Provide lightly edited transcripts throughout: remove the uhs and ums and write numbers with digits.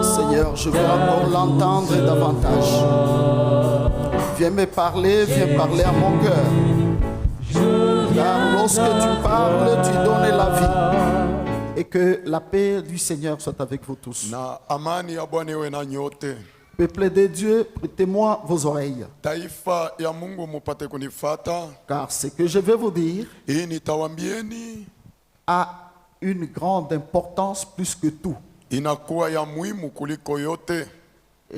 Seigneur, je veux encore l'entendre davantage. Viens me parler, viens parler à mon cœur. Car lorsque tu parles, tu donnes la vie. Et que la paix du Seigneur soit avec vous tous. Peuple de Dieu, prêtez-moi vos oreilles. Car ce que je vais vous dire a une grande importance plus que tout. Et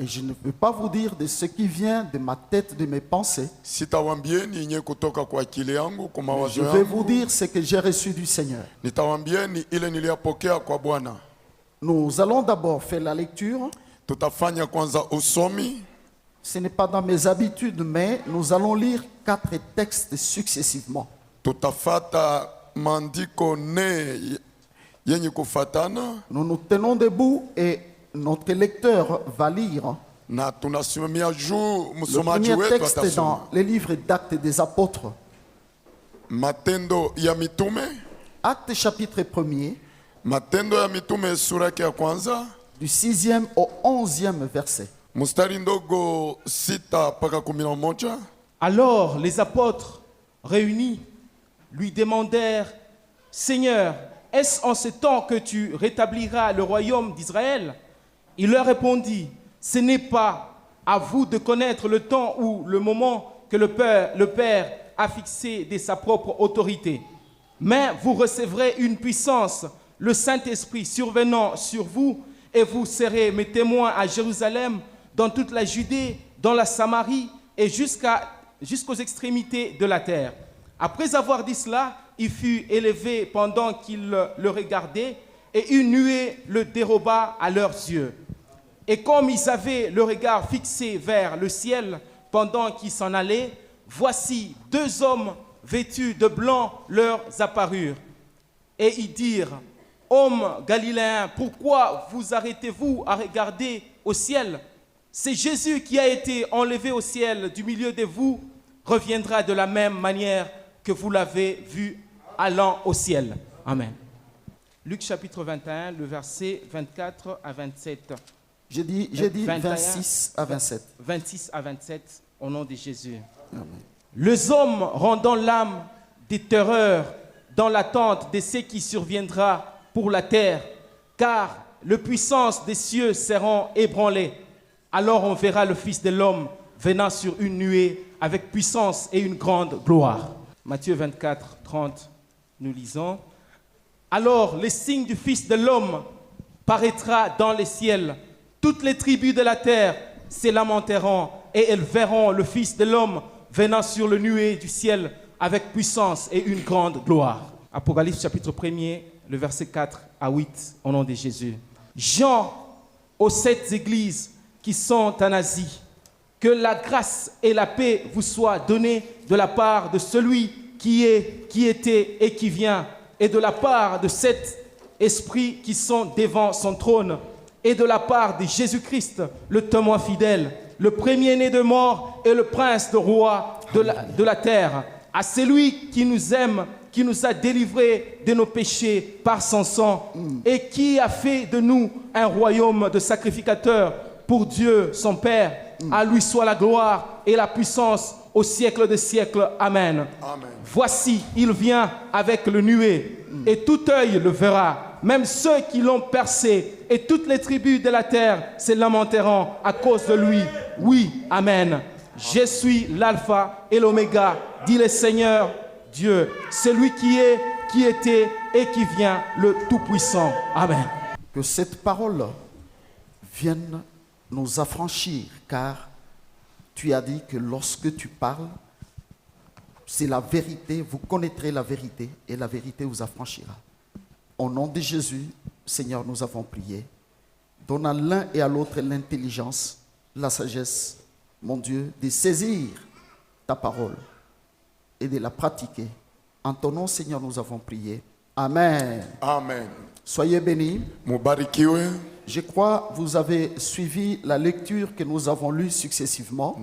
je ne peux pas vous dire de ce qui vient de ma tête, de mes pensées. Je vais vous dire ce que j'ai reçu du Seigneur. Nous allons d'abord faire la lecture. Ce n'est pas dans mes habitudes, mais nous allons lire 4 textes successivement. Nous nous tenons debout et notre lecteur va lire. Le premier texte est dans les livres d'Actes des Apôtres. Actes chapitre 1er. Du 6e au 11e verset. Alors les apôtres réunis lui demandèrent: Seigneur, est-ce en ce temps que tu rétabliras le royaume d'Israël? Il leur répondit: ce n'est pas à vous de connaître le temps ou le moment que le Père a fixé de sa propre autorité. Mais vous recevrez une puissance, le Saint-Esprit survenant sur vous, et vous serez mes témoins à Jérusalem, dans toute la Judée, dans la Samarie et jusqu'aux extrémités de la terre. Après avoir dit cela, il fut élevé pendant qu'ils le regardaient, et une nuée le déroba à leurs yeux. Et comme ils avaient le regard fixé vers le ciel pendant qu'ils s'en allaient, voici 2 hommes vêtus de blanc leur apparurent. Et ils dirent: Hommes galiléens, pourquoi vous arrêtez-vous à regarder au ciel? C'est Jésus qui a été enlevé au ciel du milieu de vous, reviendra de la même manière que vous l'avez vu allant au ciel. Amen. Luc chapitre 21, le verset 24 à 27. J'ai dit 26 à 27. 26 à 27, au nom de Jésus. Amen. Les hommes rendant l'âme des terreurs dans l'attente de ce qui surviendra pour la terre, car les puissances des cieux seront ébranlées. Alors on verra le Fils de l'homme venant sur une nuée avec puissance et une grande gloire. Matthieu 24, 30, nous lisons. Alors le signe du Fils de l'homme paraîtra dans les ciels. Toutes les tribus de la terre se lamenteront et elles verront le Fils de l'homme venant sur le nuée du ciel avec puissance et une grande gloire. Apocalypse chapitre 1er, le verset 4 à 8, au nom de Jésus. Jean, aux 7 églises qui sont en Asie, que la grâce et la paix vous soient données de la part de celui qui est, qui était et qui vient, et de la part de 7 esprits qui sont devant son trône, et de la part de Jésus-Christ, le témoin fidèle, le premier-né de mort et le prince de roi de la terre, à celui qui nous aime, qui nous a délivrés de nos péchés par son sang et qui a fait de nous un royaume de sacrificateurs pour Dieu, son Père. À lui soit la gloire et la puissance au siècle des siècles. Amen. Amen. Voici, il vient avec le nuée et tout œil le verra, même ceux qui l'ont percé, et toutes les tribus de la terre se lamenteront à cause de lui. Oui, Amen. Je suis l'alpha et l'oméga, dit le Seigneur Dieu, celui qui est, qui était et qui vient, le Tout-Puissant. Amen. Que cette parole vienne nous affranchir, car tu as dit que lorsque tu parles, c'est la vérité, vous connaîtrez la vérité et la vérité vous affranchira. Au nom de Jésus, Seigneur, nous avons prié. Donne à l'un et à l'autre l'intelligence, la sagesse, mon Dieu, de saisir ta parole et de la pratiquer. En ton nom, Seigneur, nous avons prié. Amen. Amen. Soyez bénis. Mubarikiwe. Je crois que vous avez suivi la lecture que nous avons lue successivement.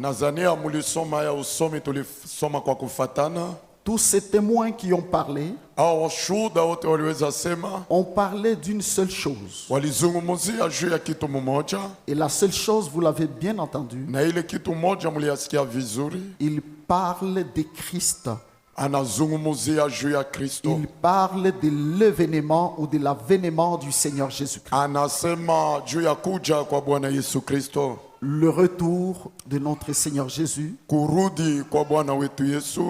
Tous ces témoins qui ont parlé hao washuhuda wote waliweza sema, ont parlé d'une seule chose. walizungumzia juu ya kitu mmoja, Et la seule chose, vous l'avez bien entendu, na ile kitu moja mliasikia vizuri, ils parlent de Christ. anazungumzia juu ya Kristo. Ils parlent de l'événement ou de l'avènement du Seigneur Jésus-Christ. Anasema juu ya kuja kwa Bwana Yesu Kristo, Le retour de notre Seigneur Jésus. kurudi kwa Bwana wetu Yesu.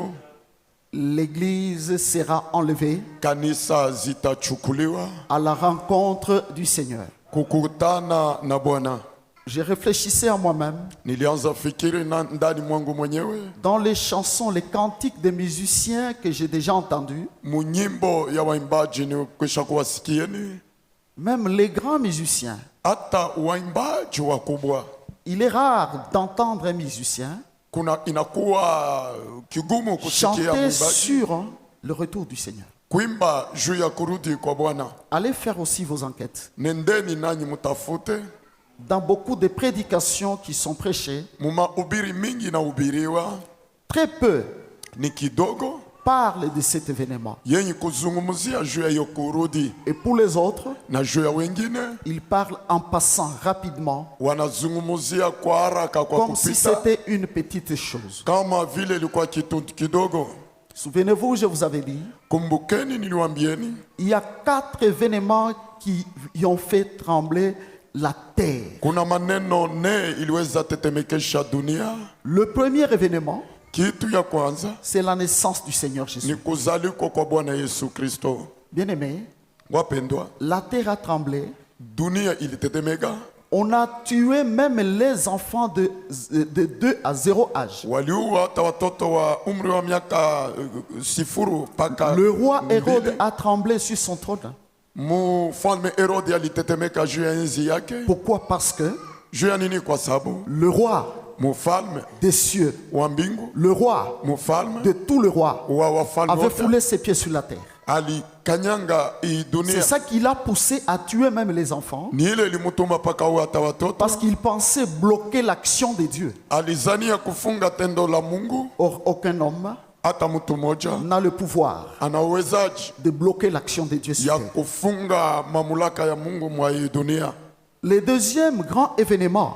L'Église sera enlevée Kanisa zitachukuliwa à la rencontre du Seigneur. kukutana na Bwana. Je réfléchissais à moi-même Nilianza fikiri ndani mwangu mwenyewe, dans les chansons, les cantiques des musiciens que j'ai déjà entendus, munyimbo ya waimbaji ni kwisha kuwasikieni, même les grands musiciens. hata waimbaji wakubwa Il est rare d'entendre un musicien inakuwa kigumu kusikia chanter mwimbaji sur le retour du Seigneur. kuimba juu ya kurudi kwa Bwana. Allez faire aussi vos enquêtes. Nendeni nanyi mutafute, Dans beaucoup de prédications qui sont prêchées, mumahubiri mingi inahubiriwa, très peu ni kidogo parlent de cet événement. yenye kuzungumzia juu ya hiyo kurudi, Et pour les autres, na juu ya wengine ils parlent en passant rapidement, wanazungumzia kwa haraka, kwa comme si kupita, c'était une petite chose. kama vile ilikuwa kitu kidogo. Souvenez-vous, je vous avais dit, Kumbukeni niliwaambieni, il y a 4 événements qui y ont fait trembler la terre. kuna maneno ne iliweza tetemekesha dunia. Le premier événement, Kitu ya kwanza c'est la naissance du Seigneur ni Jésus. kuzaliko kwa Bwana Yesu Kristo. Bien-aimés, Wapendwa, la terre a tremblé. dunia ilitetemeka, On a tué même les enfants de 2 à 0 âge. waliua hata watoto wa umri wa miaka sifuru mpaka Le roi mbili. Hérode a tremblé sur son trône. Mfalme Herode alitetemeka juu ya enzi yake. Pourquoi? Parce que Juu ya nini? Kwa sababu le roi mfalme des cieux, wa mbingu, le roi mfalme de tout le roi, wa wafalme avait wote foulé ses pieds sur la terre. alikanyanga hii C'est dunia. ça qui l'a poussé à tuer même les enfants, Ni ile ilimutuma mpaka uwe hata watoto. parce qu'il pensait bloquer l'action de Dieu. Alizania kufunga tendo la Mungu. Or, aucun homme Hata mtu mmoja n'a le pouvoir ana uwezaji de bloquer l'action de Dieu sur ya terre. kufunga mamlaka ya Mungu mwa hii dunia. Le deuxième grand événement,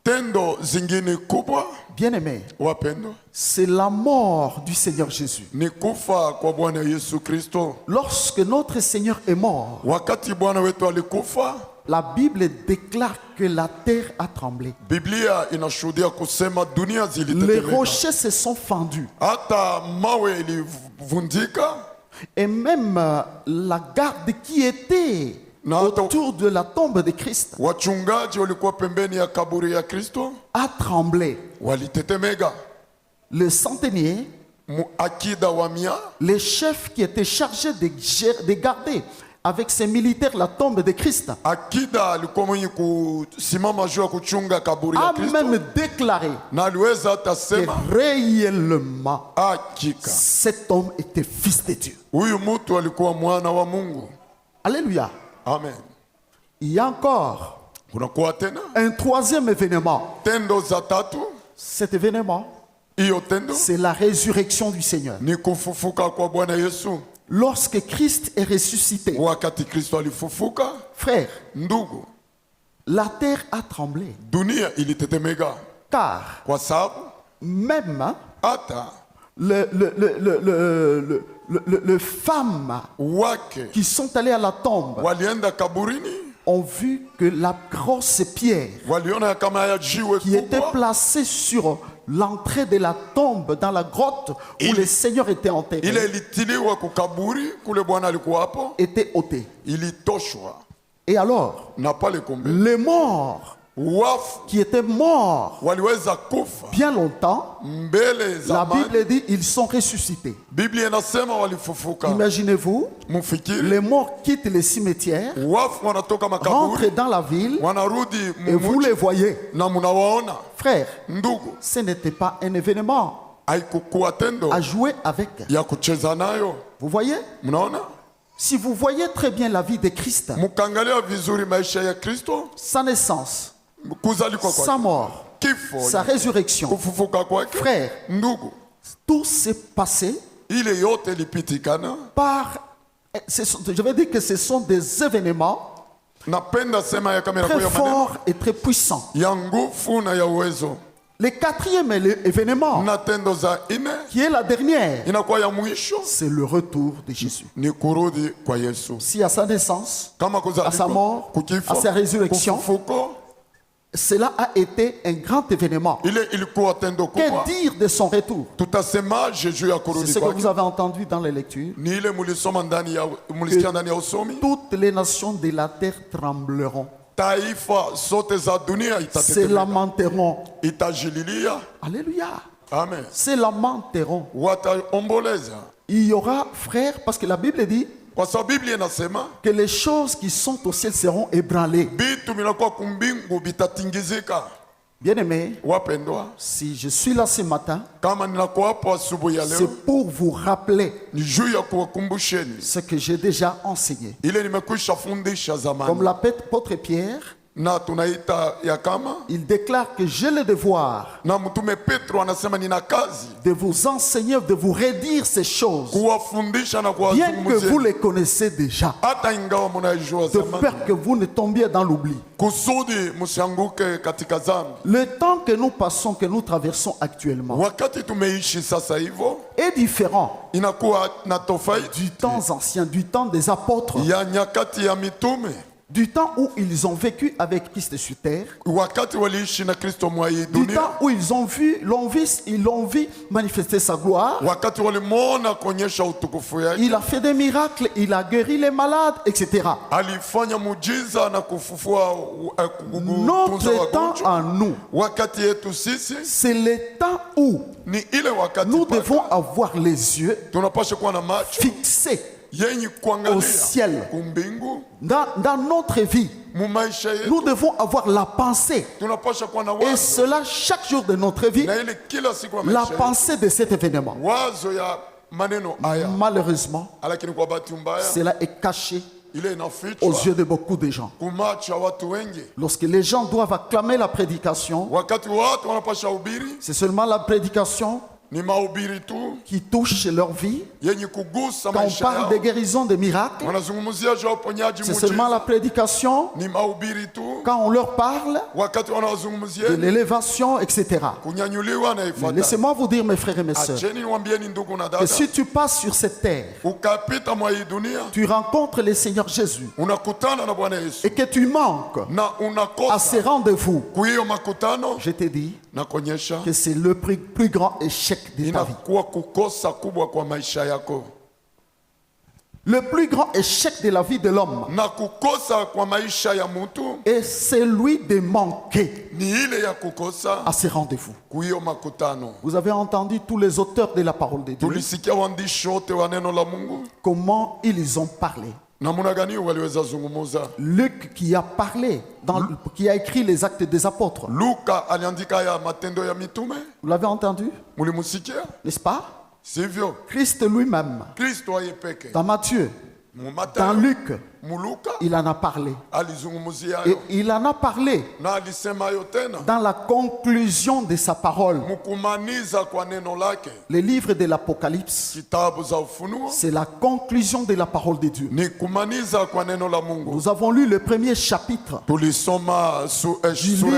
Tendo zingine kubwa, bien-aimé, wapendwa, c'est la mort du Seigneur Jésus. ni kufa kwa Bwana Yesu Kristo. Lorsque notre Seigneur est mort, Wakati Bwana wetu alikufa, la Bible déclare que la terre a tremblé. Biblia inashuhudia kusema dunia Les zilitetemeka, rochers se sont fendus. hata mawe ilivunjika, Et même la garde qui était na hata autour de la tombe de Christ wachungaji walikuwa pembeni ya kaburi ya Kristo a tremblé. walitetemeka. Le centenier, Akida wa mia, les chefs qui étaient chargés de garder avec ses militaires la tombe de Christ, akida alikuwa mwenye kusimama juu ya kuchunga kaburi ya a Kristo, même déclaré na aliweza hata que sema réellement hakika cet homme était fils de Dieu. huyu mtu alikuwa mwana wa Mungu. Alléluia. Amen. Il y a encore Kunakuwa tena un troisième événement. tendo za tatu. Cet événement, Hiyo tendo c'est la résurrection du Seigneur. ni kufufuka kwa Bwana Yesu. Lorsque Christ est ressuscité, Wakati Kristo alifufuka, frère, ndugu, la terre a tremblé. dunia ilitetemeka, Car kwa sababu même hata les femmes wake qui sont allées à la tombe walienda kaburini, ont vu que la grosse pierre waliona kama ya jiwe qui était kubwa placée sur l'entrée de la tombe dans la grotte où le Seigneur était ile enterré ilitiliwa kukaburi kule Bwana alikuwa hapo, était ôtée. ilitoshwa Et alors, na pale kumbe les morts wafu qui étaient morts waliweza kufa bien longtemps, mbele la zamani. Bible dit ils sont ressuscités. Biblia inasema walifufuka. Imaginez-vous, Mufikiri les morts quittent les cimetières, wafu wanatoka makaburi rentrent dans la ville wanarudi et vous mumuji les voyez. na munawaona. Frère, Ndugu, ce n'était pas un événement haikukuwa tendo à jouer avec. ya kucheza nayo. Vous voyez? Mnaona, Si vous voyez très bien la vie de Christ, mukangalia vizuri maisha ya Kristo, sa naissance, kuzalikwa sa kwake, mort, kifo, sa résurrection, kufufuka kwake, frère, ndugu, tout s'est passé ile yote ilipitikana. Je vais dire que ce sont des événements Napenda sema ya kamera très kwa maneno forts et très puissants. ya nguvu na ya uwezo. Le quatrième événement, Na tendo za ine qui est la dernière, inakuwa ya mwisho c'est le retour de Jésus. ni kurudi kwa Yesu. Si à sa naissance, Kama à sa kuzaliwa, mort, kukifo, à sa résurrection, kufufuko, cela a été un grand événement. ile ilikuwa tendo kubwa. Que dire de son retour? Tutasemaje juu ya C'est kurudi ce que vous kwake? avez entendu dans les lectures. Ni ile mulisikia ndani ya usomi. Toutes les nations de la terre trembleront, Taifa zote za dunia se itatetemeka, lamenteront. itajililia. Alléluia. Amen. Se lamenteront. Wataomboleza Il y aura, frères, parce que la Bible dit kwa sababu Biblia inasema que les choses qui sont au ciel seront ébranlées. vitu vinakuwa kumbingu vitatingizika. Bien-aimés, Wapendwa, si je suis là ce matin, kama ninakuwa hapo asubuhi ya leo c'est pour vous rappeler ni juu ya kuwakumbusheni ce que j'ai déjà enseigné. ile nimekwisha fundisha Comme zamani, l'apôtre Pierre, na tunaita ya kama, il déclare que j'ai le devoir na mtume Petro anasema nina kazi de vous enseigner, de vous redire ces choses, kuwafundisha na bien que vous kuwazungumzia, les connaissez déjà, hata ingawa mnaijua de zamani, peur que vous ne tombiez dans l'oubli. kusudi msianguke katika dhambi. Le temps que nous passons, que nous traversons actuellement, Wakati tumeishi sasa hivyo est différent inakuwa na tofauti du temps ancien, du temps des apôtres, ya nyakati ya mitume, du temps où ils ont vécu avec Christ sur terre, wakati waliishi na Kristo mwa hii du dunia, temps où ils l'ont vu manifester sa gloire. wakati walimwona kuonyesha utukufu yake, Il a fait des miracles, il a guéri les malades, etc. alifanya mujiza na kufufua kutunza Notre temps wagonjwa. à nous, Wakati yetu sisi c'est le temps où ni ile wakati nous paka devons avoir les yeux tunapasha kuwa na macho fixés yenye au kuangalia ciel. kumbingu. Dans notre vie, Mu maisha yetu nous devons avoir la pensée, tunapasha kuwa na et wazo, cela chaque jour de notre vie, na ile kila siku ya la maisha yetu, pensée de cet événement. wazo ya maneno haya, Malheureusement, lakini kwa bahati mbaya cela est caché ile aux inafichwa yeux de beaucoup de gens. kumacho ya watu wengi. Lorsque les gens doivent acclamer la prédication, Wakati watu wanapasha hubiri, c'est seulement la prédication ni mahubiri tu qui touche leur vie. yenye kugusa Quand on maisha parle de yao. guérison, de miracles, Wanazungumzia juu ya uponyaji c'est seulement la muujiza, prédication. ni mahubiri tu. Quand on leur parle Wakati de wanawazungumzia l'élévation, etc. kunyanyuliwa na Mais ifuata. laissez-moi vous dire, mes frères et mes sœurs, Acheni niwaambieni ndugu na que dada, si tu passes sur cette terre, ukapita mwa hii dunia tu rencontres le Seigneur Jésus unakutana na Bwana Yesu et que tu manques na à unakosa ces rendez-vous, kwa hiyo makutano, je te dis na kuonyesha que c'est le plus grand échec de ta vie. inakuwa kukosa kubwa kwa maisha yako, Le plus grand échec de la vie de l'homme na kukosa kwa maisha ya mtu est celui de manquer ni ile ya kukosa à ces rendez-vous. kwa hiyo makutano. Vous avez entendu tous les auteurs de la parole de Dieu, Tulisikia waandishi wote wa neno la Mungu comment ils ont parlé. namna gani waliweza zungumuza. Luc qui a parlé, qui a écrit les actes des apôtres. Luka aliandika ya matendo ya mitume, Vous l'avez entendu, mulimusikia n'est-ce pas? sivyo? Christ lui-même, Kristo aye peke dans Matthieu, mu dans Mathayo, Luc, mu Luka il en a parlé. alizungumzia Et hayo il en a parlé na alisema hayo tena dans la conclusion de sa parole. mukumaniza kwa neno lake. Le livre de l'Apocalypse, Kitabu za Ufunuo c'est la conclusion de la parole de Dieu. ni kumaniza kwa neno la Mungu. Nous avons lu le premier chapitre Tulisoma du sura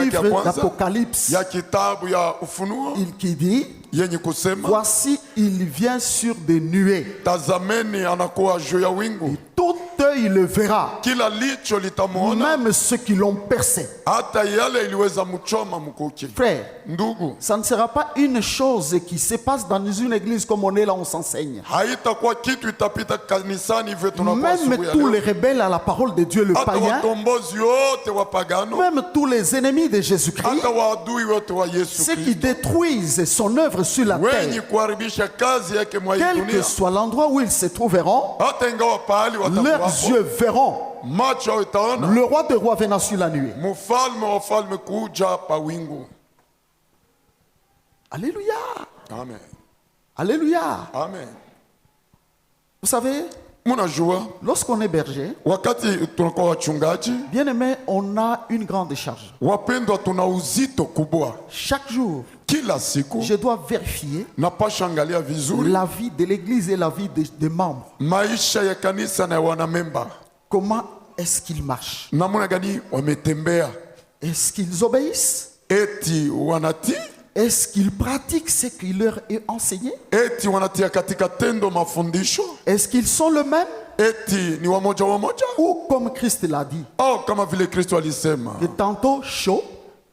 yake ya livre kwanza d'Apocalypse, ya kitabu ya Ufunuo qui dit, yenye kusema voici, il vient sur des nuées. tazameni, anakuwa juu ya wingu, Tout œil le verra, kila licho litamwona, même ceux qui l'ont percé. hata yale iliweza mchoma mkuki. Frère, Ndugu, ça ne sera pas une chose qui se passe dans une église comme on est là, on s'enseigne. haitakuwa kitu itapita kanisani hivyo tunakuwa Même asubuhi ya tous leo. les rebelles à la parole de Dieu, le Hata païen, watombozi wote wapagano, même tous les ennemis de Jésus-Christ, hata waadui wote wa Yesu ceux qui Kristo, détruisent son œuvre sur la wenye terre, kuharibisha kazi yake mwa hii quel que dunia, soit l'endroit où ils se trouveront, hata ingawa pahali leurs watakuwapo, yeux verront macho yao itaona le roi des rois venant sur la nuée. mfalme wa falme kuja pa wingu. Alléluia. Amen. Alléluia. Amen. Vous savez, Munajua Lorsqu'on est berger, wakati tunakuwa wachungaji, bien aimé, on a une grande charge. wapendwa, tuna uzito kubwa. Chaque jour, Kila siku je dois vérifier napasha angalia vizuri la vie de l'église et la vie des membres. maisha ya kanisa na wanamemba, Comment est-ce qu'ils marchent? namna gani wametembea, Est-ce qu'ils obéissent? eti wanatii, Est-ce qu'ils pratiquent ce qui leur est enseigné? eti wanatia katika tendo mafundisho, Est-ce qu'ils sont le même? eti ni wamoja wamoja, Ou comme Christ l'a dit, au kama vile Kristo alisema, que tantôt chaud,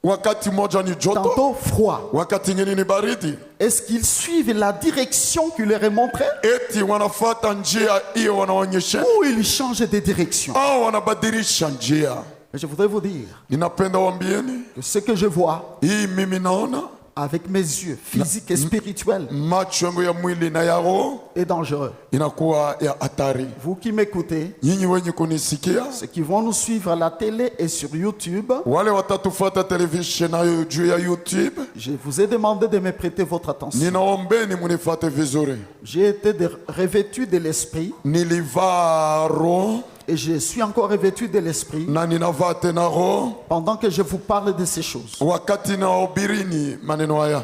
wakati moja ni joto, tantôt froid. wakati ingine ni baridi. Est-ce qu'ils suivent la direction qui leur est montrée? Eti wanafuata njia hiyo wanaonyesha, Ou ils changent de direction? au wanabadilisha njia. Mais je voudrais vous dire Ninapenda wambieni, que ce que je vois hii mimi naona avec mes yeux physiques et spirituels macho yangu ya mwili na ya roho est dangereux. inakuwa ya hatari. Vous qui m'écoutez, Nyinyi wenye kunisikia, ceux qui vont nous suivre à la télé et sur YouTube, wale watatufuata television nayo juu ya YouTube, je vous ai demandé de me prêter votre attention. ninaombeni munifate vizuri. J'ai été revêtu de l'esprit Nilivaa roho et je suis encore revêtu de l'esprit na ninavaa tena roho pendant que je vous parle de ces choses. wakati nawahubirini maneno haya.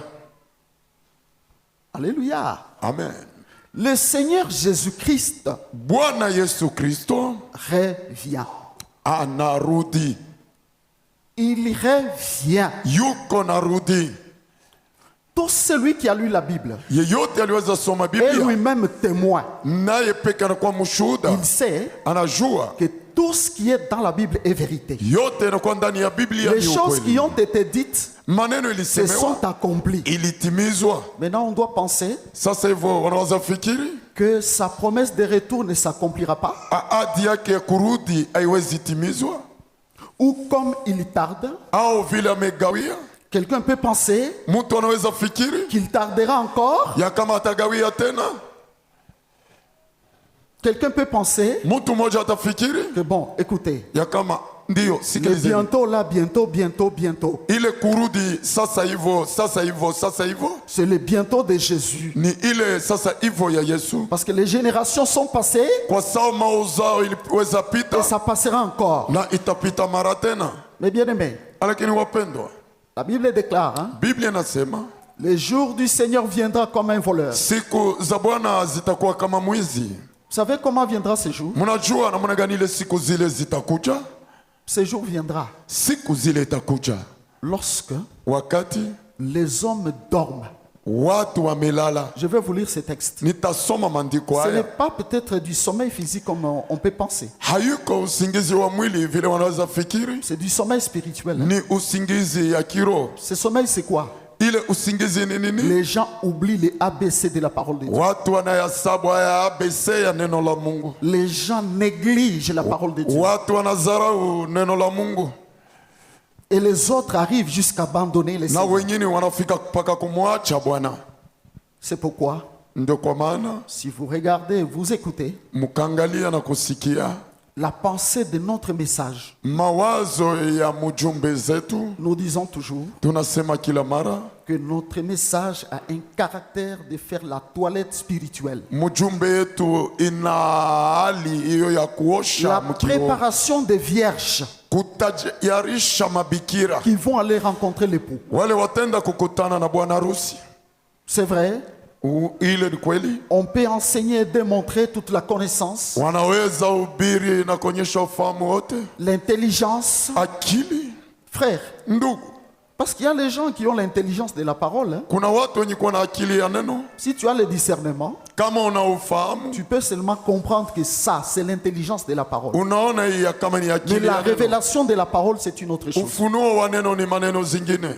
Alléluia. Amen. Le Seigneur Jésus-Christ Bwana Yesu Kristo revient. anarudi, Il revient. yuko narudi. Tout celui qui a lu la Bible Yeyote aliweza soma est Biblia lui-même témoin. naye peke anakuwa mshuhuda, Il sait anajua que tout ce qui est dans la Bible est vérité. yote inakuwa ndani ya Biblia Les ni choses qui ukweli. ont été dites Maneno se ilisemewa, sont accomplies. ilitimizwa. Maintenant, on doit penser Sasa hivyo wanaweza fikiri que sa promesse de retour ne s'accomplira pas, ahadi yake ya kurudi haiwezi timizwa, ou comme il tarde. au vile amegawia. Quelqu'un peut penser Mtu anaweza fikiri qu'il tardera encore. ya kama atagawia tena. Quelqu'un peut penser Mtu mmoja atafikiri que bon, écoutez, ya kama ndio, le sikilizeni, bientôt là, bientôt, ile kurudi sasa hivyo, sasa hivyo, sasa hivyo c'est le bientôt de Jésus. ni ile sasa hivyo ya Yesu, Parce que les générations sont passées kwa sababu mauzao iliweza et pita ça passera encore. na itapita mara tena. Mais bien aimé, Lakini wapendwa, la Bible déclare, hein, Biblia inasema le jour du Seigneur viendra comme un voleur. siku za Bwana zitakuwa kama mwizi. Vous savez comment viendra ce jour? Mnajua namna gani ile siku zile zitakuja? Ce jour viendra Siku zile itakuja lorsque wakati les hommes dorment. watu wamelala. Je vais vous lire ce texte. Nitasoma maandiko Ce n'est haya. pas peut-être du sommeil physique comme on peut penser. Hayuko usingizi wa mwili vile wanaweza fikiri, C'est du sommeil spirituel. ni usingizi ya kiroho. Ce sommeil, c'est quoi? Ile usingizi ni nini? Les gens oublient les ABC de la parole de Dieu. Watu wanayasabu haya ABC ya neno la Mungu. Les gens négligent la parole de Dieu. Watu wanazarau neno la Mungu, Et les autres arrivent jusqu'à abandonner les na Seigneur. wengine wanafika mpaka kumwacha Bwana. C'est pourquoi, Ndio kwa maana si vous regardez, vous écoutez, mkangalia na kusikia la pensée de notre message, mawazo ya mjumbe zetu. nous disons toujours Tunasema kila mara que notre message a un caractère de faire la toilette spirituelle. mjumbe yetu ina hali hiyo ya kuosha La mkiroho, préparation des vierges kutayarisha mabikira qui vont aller rencontrer l'époux. wale watenda kukutana na bwana harusi. C'est vrai, Ile ni kweli, on peut enseigner et démontrer toute la connaissance, wanaweza ubiri na kuonyesha ufahamu wote, l'intelligence. akili. Frère, Ndugu, parce qu'il y a les gens qui ont l'intelligence de la parole. Hein. kuna watu wenye kuwa na akili ya neno. Si tu as le discernement, Kama una ufahamu, tu peux seulement comprendre que ça, c'est l'intelligence de la parole. unaona hii ya kama ni Mais akili la ya neno. révélation de la parole, c'est une autre chose. Ufunuo wa neno ni maneno zingine,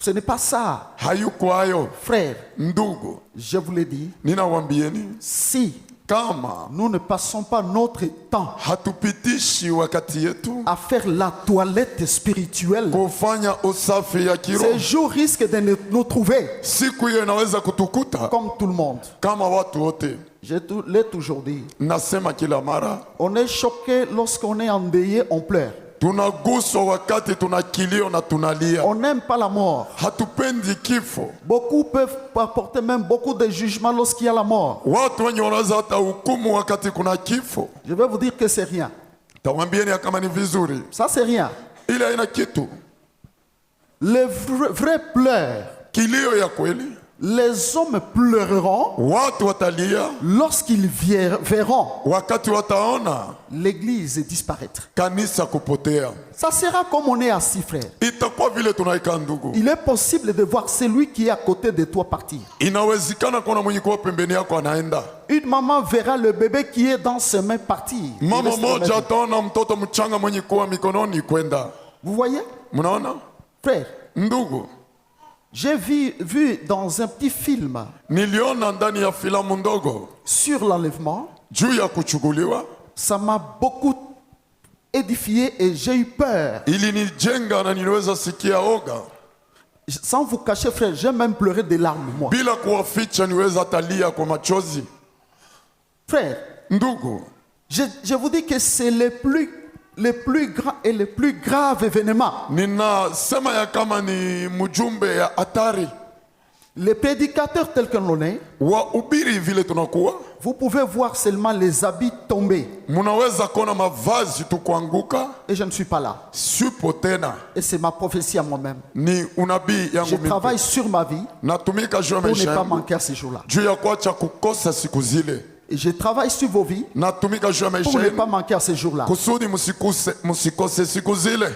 Ce n'est pas ça. hayuko hayo. Frère, Ndugu, je vous l'ai dit, ninawambieni si kama nous ne passons pas notre temps hatupitishi wakati yetu à faire la toilette spirituelle, kufanya usafi ya ces kiroho, jours risquent de nous trouver siku hiyo inaweza kutukuta comme tout le monde. kama watu wote. Je l'ai toujours dit. Nasema kila mara, On est choqué lorsqu'on est endeuillé, on pleure. tunaguswa wakati tuna kilio na tunalia. On n'aime pas la mort. Hatupendi kifo. Beaucoup peuvent apporter même beaucoup de jugements lorsqu'il y a la mort. Watu wenye wanaweza hata hukumu wakati kuna kifo. Je vais vous dire que c'est rien. Tawambieni kama ni vizuri. Ça, c'est rien. Ile haina kitu. Les vrais pleurs, Kilio ya kweli. les hommes pleureront Watu watalia lorsqu'ils verront wakati wataona l'église disparaître. kanisa kupotea. Ça sera comme on est assis, frère. Itakuwa vile tunaika ndugu. Il est possible de voir celui qui est à côté de toi partir. Inawezekana kuna mwenye kuwa pembeni yako anaenda. Une maman verra le bébé qui est dans ses mains partir. Il Mama reste dans moja la vie. ataona mtoto mchanga mwenye kuwa mikononi kwenda. Vous voyez, Mnaona? frère, Ndugu, j'ai vu dans un petit film niliona ndani ya filamu ndogo sur l'enlèvement. juu ya kuchukuliwa. Ça m'a beaucoup édifié et j'ai eu peur. Ilinijenga na niliweza sikia oga. Sans vous cacher, frère, j'ai même pleuré des larmes, moi. Bila kuwaficha niweza talia kwa machozi. Frère, Ndugu, je vous dis que c'est le plus grand et le plus grave événement. ninasema ya kama ni mjumbe ya hatari. Les prédicateurs tels que l'on est, Wahubiri vile tunakuwa, vous pouvez voir seulement les habits tombés. munaweza kuona mavazi tu kuanguka. Et je ne suis pas là. Sipo tena. Et c'est ma prophétie à moi-même. Ni unabii Je yangu mimi. travaille sur ma vie Natumika juu ya pour ne maisha pas yangu. manquer à ces jours-là. Juu ya kuacha kukosa siku zile. Et je travaille sur vos vies Natumika juu ya maisha pour ne pas yenu. manquer à ces jours-là. Kusudi musikose siku zile.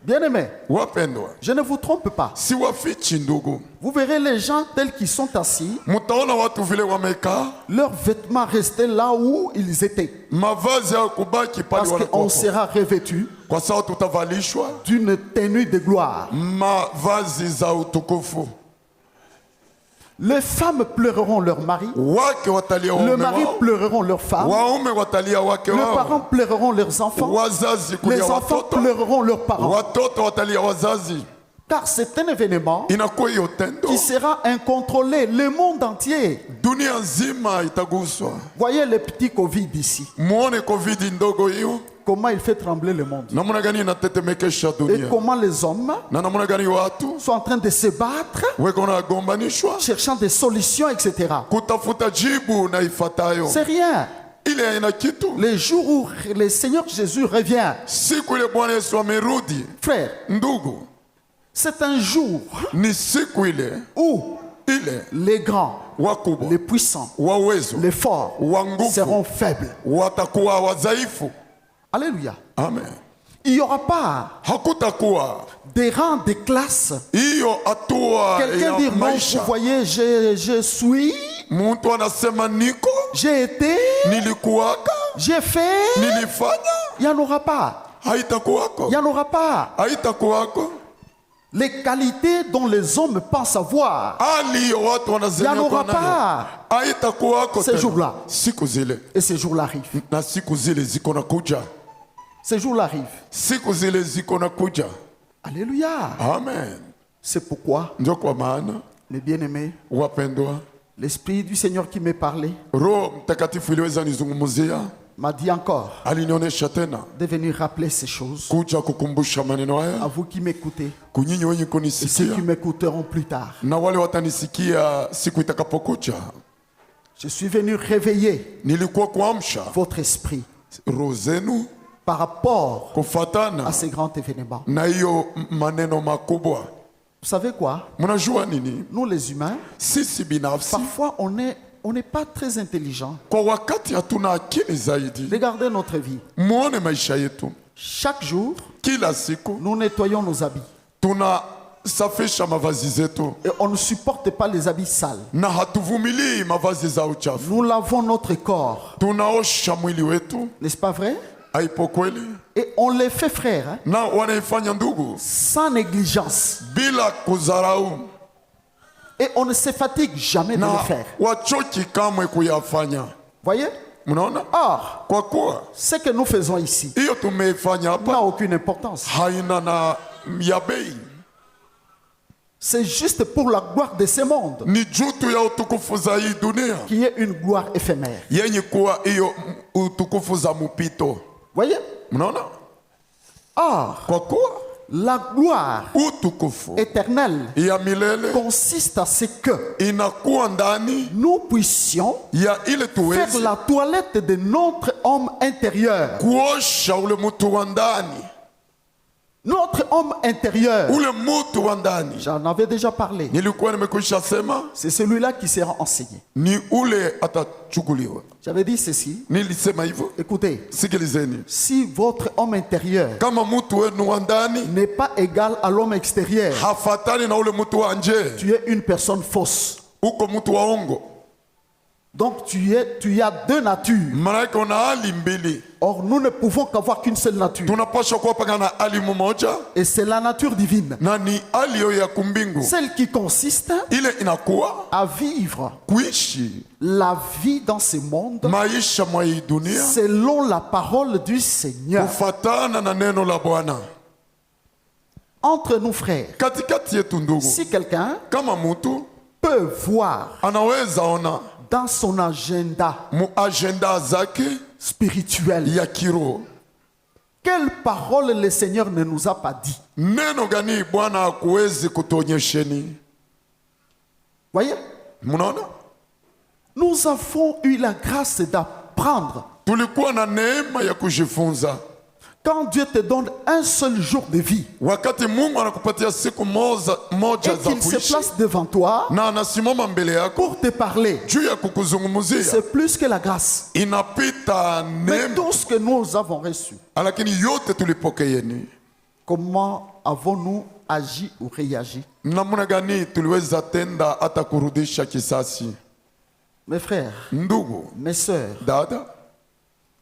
Bien-aimés, Wapendwa, je ne vous trompe pas. si wafichi ndugu. Vous verrez les gens tels qu'ils sont assis, Mutaona watu vile wamekaa, leurs vêtements restaient là où ils étaient. mavazi ya kubaki pale Parce qu'on walikuwa. sera revêtu Kwa sababu tutavalishwa d'une tenue de gloire. mavazi za utukufu. Les femmes pleureront leur mari. Wake watalia Le waume mari wao. pleureront leurs femmes. Waume watalia wake Les wao. parents pleureront leurs enfants. Wazazi Les kulia enfants watoto. pleureront leurs parents. Watoto watalia wazazi. Car c'est un événement Inakuwa hiyo tendo. qui sera incontrôlé. Le monde entier. Dunia nzima itaguswa. Voyez le petit Covid ici. Muone Covid ndogo hiyo. Comment il fait trembler le monde. Namna gani inatetemekesha Et dunia. comment les hommes Na namna gani watu sont en train de se battre, weko wanagombanishwa cherchant des solutions, etc. kutafuta jibu na ifatayo. C'est rien. Ile haina kitu. Le jour où le Seigneur Jésus revient, Siku ile Bwana Yesu amerudi, frère, ndugu, c'est un jour ni siku ile où ile les grands, wakubwa les puissants, wa uwezo les forts wa nguvu seront faibles. watakuwa wadhaifu. Alléluia. Amen. Il n'y aura pas Hakutakuwa des rangs de classe. hiyo hatua Quelqu'un ya dit, moi, vous maisha. voyez, je suis, Mtu anasema niko, j'ai été, nilikuwaka, j'ai fait. nilifanya. Il n'y en aura pas. Haitakuwako, Il n'y en aura pas. haitakuwako. Les qualités dont les hommes pensent avoir. Hali hiyo watu Il n'y en wanazania aura kwa nayo. pas. Haitakuwako Ces tena. jours-là. Siku zile Et ces jours-là arrivent. na siku zile ziko na kuja. Ces jours-là arrivent. Siku zile ziko na kuja. Alléluia. Amen. C'est pourquoi, Ndio kwa maana mes bien-aimés, wapendwa, l'Esprit du Seigneur qui m'est parlé Roho Mtakatifu iliweza nizungumzia, m'a dit encore alinionyesha tena de venir rappeler ces choses kuja kukumbusha maneno à haya vous qui m'écoutez kunyinyi wenye et ceux kunisikia qui m'écouteront plus tard. na wale watanisikia siku itakapokuja. Je suis venu réveiller Nilikuwa kuamsha votre esprit roho zenu par rapport à kufatana ces grands événements. na hiyo maneno makubwa. Vous savez quoi? Mnajua nini? Nous les humains, Sisi binafsi parfois on n'est pas très intelligents. kwa wakati hatuna akili zaidi. Regardez notre vie. Muone maisha yetu, Chaque jour, kila siku nous nettoyons nos habits. tunasafisha mavazi zetu Et on ne supporte pas les habits sales. na hatuvumilii mavazi za uchafu. Nous lavons notre corps. Tunaosha mwili wetu, N'est-ce pas vrai? haipo kweli? Et on les fait, frère, hein, Na wanaifanya ndugu sans négligence. bila kudharau Et on ne se fatigue jamais de na le faire. wachoki kamwe kuyafanya. Voyez? Mnaona? Or, Kwa kuwa ce que nous faisons ici hiyo tumeifanya hapa n'a aucune importance. haina na ya bei, C'est juste pour la gloire de ce monde, ni juu tu ya utukufu za hii dunia qui est une gloire éphémère. yenye kuwa hiyo utukufu za mpito. Voyez? Mnaona? Or, Kwa kuwa la gloire utukufu éternelle ya milele consiste à ce que inakuwa ndani nous puissions ya ile faire tuwezi la toilette de notre homme intérieur. kuosha ule mtu wa ndani, Notre homme intérieur, ule mtu wa ndani. j'en avais déjà parlé, Nilikuwa nimekwisha sema c'est celui-là qui sera enseigné. ni ule atachukuliwa. J'avais dit ceci, Nilisema hivyo, écoutez, sikilizeni. si votre homme intérieur Kama mtu wenu wa ndani n'est pas égal à l'homme extérieur, hafatani na ule mtu wa nje, tu es une personne fausse. uko mtu wa ongo. Donc tu as deux natures. Maana yake una hali mbili. Or nous ne pouvons qu'avoir qu'une seule nature. Tunapaswa kuwa paka na hali mmoja, Et c'est la nature divine. na ni hali hiyo ya kumbingu. Celle qui consiste Ile inakuwa à vivre kuishi la vie dans ce monde maisha mwa hii dunia selon la parole du Seigneur. kufatana na neno la Bwana. Entre nous frères, Katikati yetu ndugu, si quelqu'un kama mtu peut voir anaweza ona dans son agenda mu agenda zake spirituel ya kiroho, quelle parole le Seigneur ne nous a pas dit. neno gani Bwana hakuwezi kutuonyesheni? Voyez, Mnaona, nous avons eu la grâce d'apprendre. tulikuwa na neema ya kujifunza. Quand Dieu te donne un seul jour de vie Wakati Mungu anakupatia siku moja et za qu'il se kuishi place devant toi na anasimama mbele yako pour te parler, juu ya kukuzungumzia, c'est plus que la grâce. inapita Mais neema. tout ce que nous avons reçu, Lakini yote tulipokeeni, comment avons-nous agi ou réagi? namna gani tuliweza tenda hata kurudisha kisasi? Mes frères, Ndugu, mes sœurs, dada,